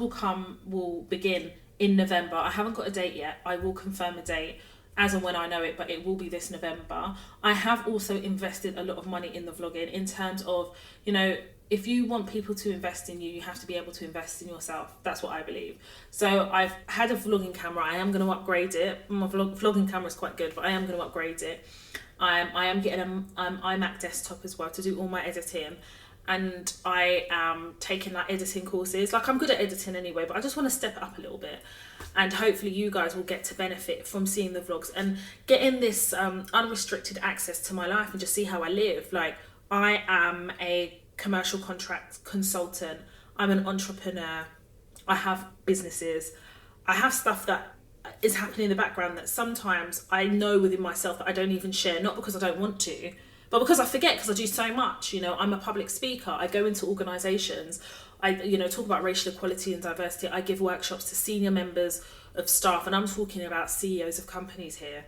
will begin in November. I haven't got a date yet. I will confirm a date as and when I know it, but it will be this November. I have also invested a lot of money in the vlogging, in terms of, if you want people to invest in you, you have to be able to invest in yourself. That's what I believe. So I've had a vlogging camera. I am going to upgrade it. My vlogging camera is quite good, but I am going to upgrade it. I am getting an iMac desktop as well to do all my editing. And I am taking editing courses. I'm good at editing anyway, but I just want to step it up a little bit. And hopefully you guys will get to benefit from seeing the vlogs and getting this unrestricted access to my life and just see how I live. I am a commercial contract consultant. I'm an entrepreneur. I have businesses. I have stuff that is happening in the background that sometimes I know within myself that I don't even share, not because I don't want to, but because I forget, because I do so much. I'm a public speaker. I go into organisations. I talk about racial equality and diversity. I give workshops to senior members of staff, and I'm talking about CEOs of companies here.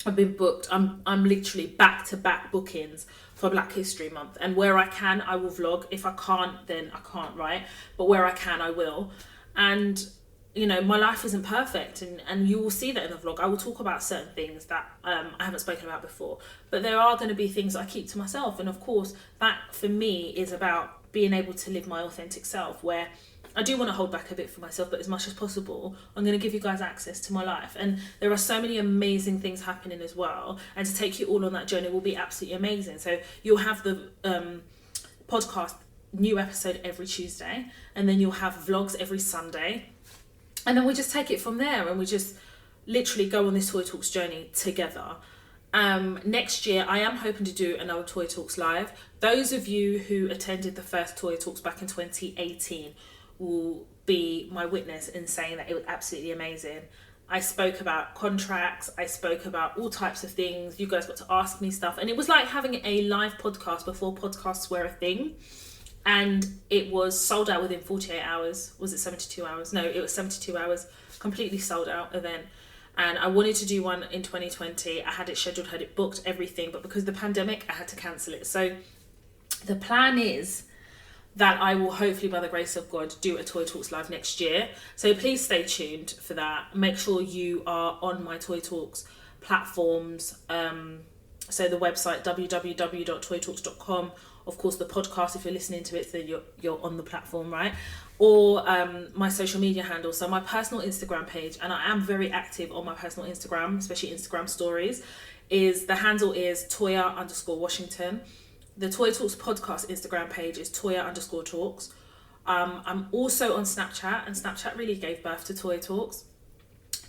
I've been booked. I'm literally back-to-back bookings for Black History Month, and where I can, I will vlog. If I can't, then I can't, right? But where I can, I will. And my life isn't perfect, and you will see that in the vlog. I will talk about certain things that I haven't spoken about before, but there are going to be things I keep to myself. And of course, that for me is about being able to live my authentic self, where I do want to hold back a bit for myself, but as much as possible, I'm going to give you guys access to my life. And there are so many amazing things happening as well, and to take you all on that journey will be absolutely amazing. So you'll have the podcast new episode every Tuesday, and then you'll have vlogs every Sunday. And then we just take it from there, and we just literally go on this Toy Talks journey together. Next year, I am hoping to do another Toy Talks live. Those of you who attended the first Toy Talks back in 2018 will be my witness in saying that it was absolutely amazing. I spoke about contracts. I spoke about all types of things. You guys got to ask me stuff. And it was like having a live podcast before podcasts were a thing. And it was sold out within 48 hours. Was it 72 hours? No, it was 72 hours. Completely sold out event. And I wanted to do one in 2020. I had it scheduled, had it booked, everything. But because of the pandemic, I had to cancel it. So the plan is that I will hopefully, by the grace of God, do a Toy Talks live next year. So please stay tuned for that. Make sure you are on my Toy Talks platforms. So the website, www.toytalks.com. Of course, the podcast, if you're listening to it, then you're on the platform, right? Or my social media handle. So my personal Instagram page, and I am very active on my personal Instagram, especially Instagram stories, the handle is Toya_Washington. The Toy Talks podcast Instagram page is Toya_Talks. I'm also on Snapchat, and Snapchat really gave birth to Toy Talks.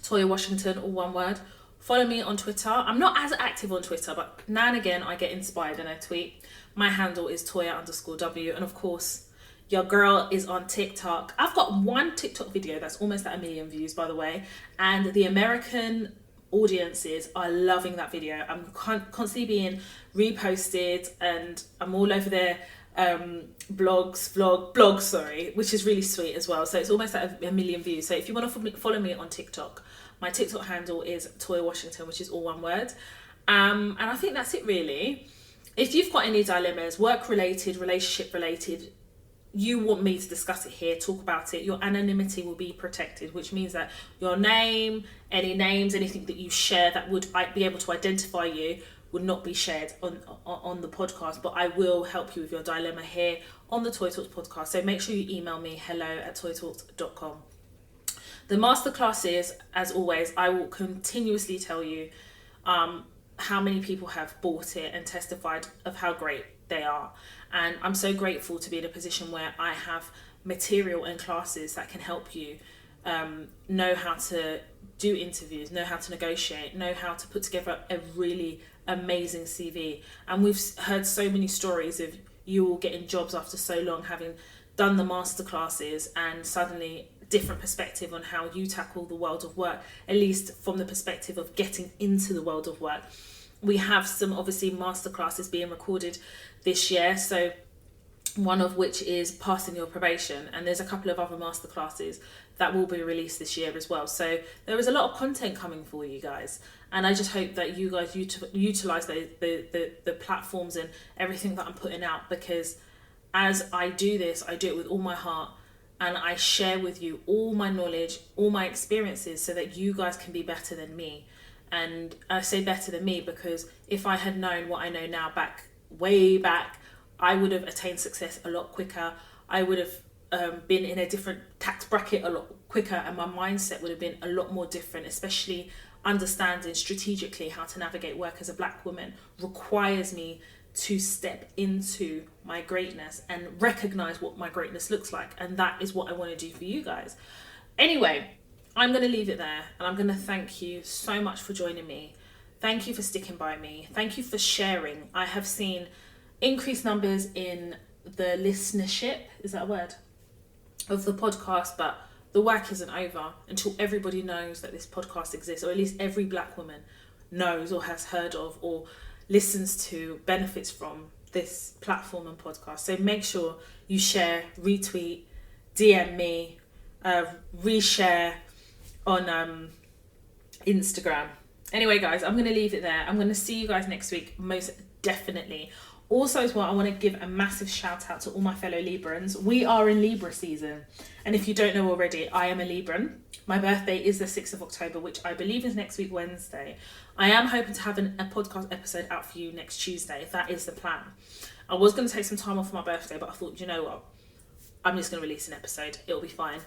Toya Washington, all one word. Follow me on Twitter. I'm not as active on Twitter, but now and again I get inspired and I tweet. My handle is Toya_W. And of course, your girl is on TikTok. I've got one TikTok video that's almost at 1 million views, by the way. And the American audiences are loving that video. I'm constantly being reposted, and I'm all over their blogs, which is really sweet as well. So it's almost at 1 million views. So if you want to follow me on TikTok, my TikTok handle is Toya Washington, which is all one word. And I think that's it really. If you've got any dilemmas, work related, relationship related, you want me to discuss it here, talk about it, your anonymity will be protected, which means that your name, any names, anything that you share that would be able to identify you would not be shared on the podcast, but I will help you with your dilemma here on the Toy Talks podcast. So make sure you email me hello@toytalks.com. The masterclasses, as always, I will continuously tell you how many people have bought it and testified of how great they are. And I'm so grateful to be in a position where I have material and classes that can help you know how to do interviews, know how to negotiate, know how to put together a really amazing CV. And we've heard so many stories of you all getting jobs after so long, having done the masterclasses and suddenly different perspective on how you tackle the world of work, at least from the perspective of getting into the world of work. We have some obviously masterclasses being recorded this year, so one of which is passing your probation, and there's a couple of other masterclasses that will be released this year as well. So there is a lot of content coming for you guys, and I just hope that you guys utilize the platforms and everything that I'm putting out, because as I do this, I do it with all my heart, and I share with you all my knowledge, all my experiences, so that you guys can be better than me. And I say better than me because if I had known what I know now way back, I would have attained success a lot quicker. I would have been in a different tax bracket a lot quicker, and my mindset would have been a lot more different, especially understanding strategically how to navigate work as a Black woman requires me to step into my greatness and recognize what my greatness looks like. And that is what I want to do for you guys. Anyway, I'm going to leave it there, and I'm going to thank you so much for joining me. Thank you for sticking by me. Thank you for sharing. I have seen increased numbers in the listenership, is that a word, of the podcast, but the work isn't over until everybody knows that this podcast exists, or at least every Black woman knows or has heard of or listens to, benefits from this platform and podcast. So make sure you share, retweet, DM me, reshare on Instagram. Anyway, guys, I'm going to leave it there. I'm going to see you guys next week, most definitely. Also as well, I want to give a massive shout out to all my fellow Librans. We are in Libra season. And if you don't know already, I am a Libran. My birthday is the 6th of October, which I believe is next week, Wednesday. I am hoping to have a podcast episode out for you next Tuesday, if that is the plan. I was going to take some time off for my birthday, but I thought, you know what? I'm just going to release an episode. It'll be fine.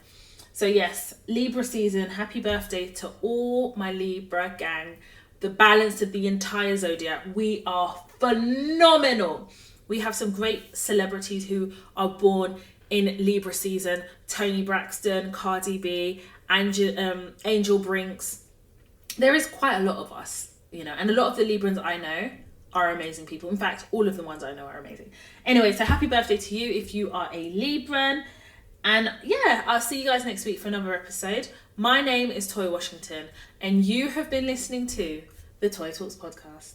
So yes, Libra season. Happy birthday to all my Libra gang. The balance of the entire zodiac. We are phenomenal. We have some great celebrities who are born in Libra season. Toni Braxton, Cardi B, Angel Brinks. There is quite a lot of us, you know, and a lot of the Librans I know are amazing people. In fact, all of the ones I know are amazing. Anyway, so happy birthday to you if you are a Libran. And yeah, I'll see you guys next week for another episode. My name is Toy Washington, and you have been listening to the Toy Talks podcast.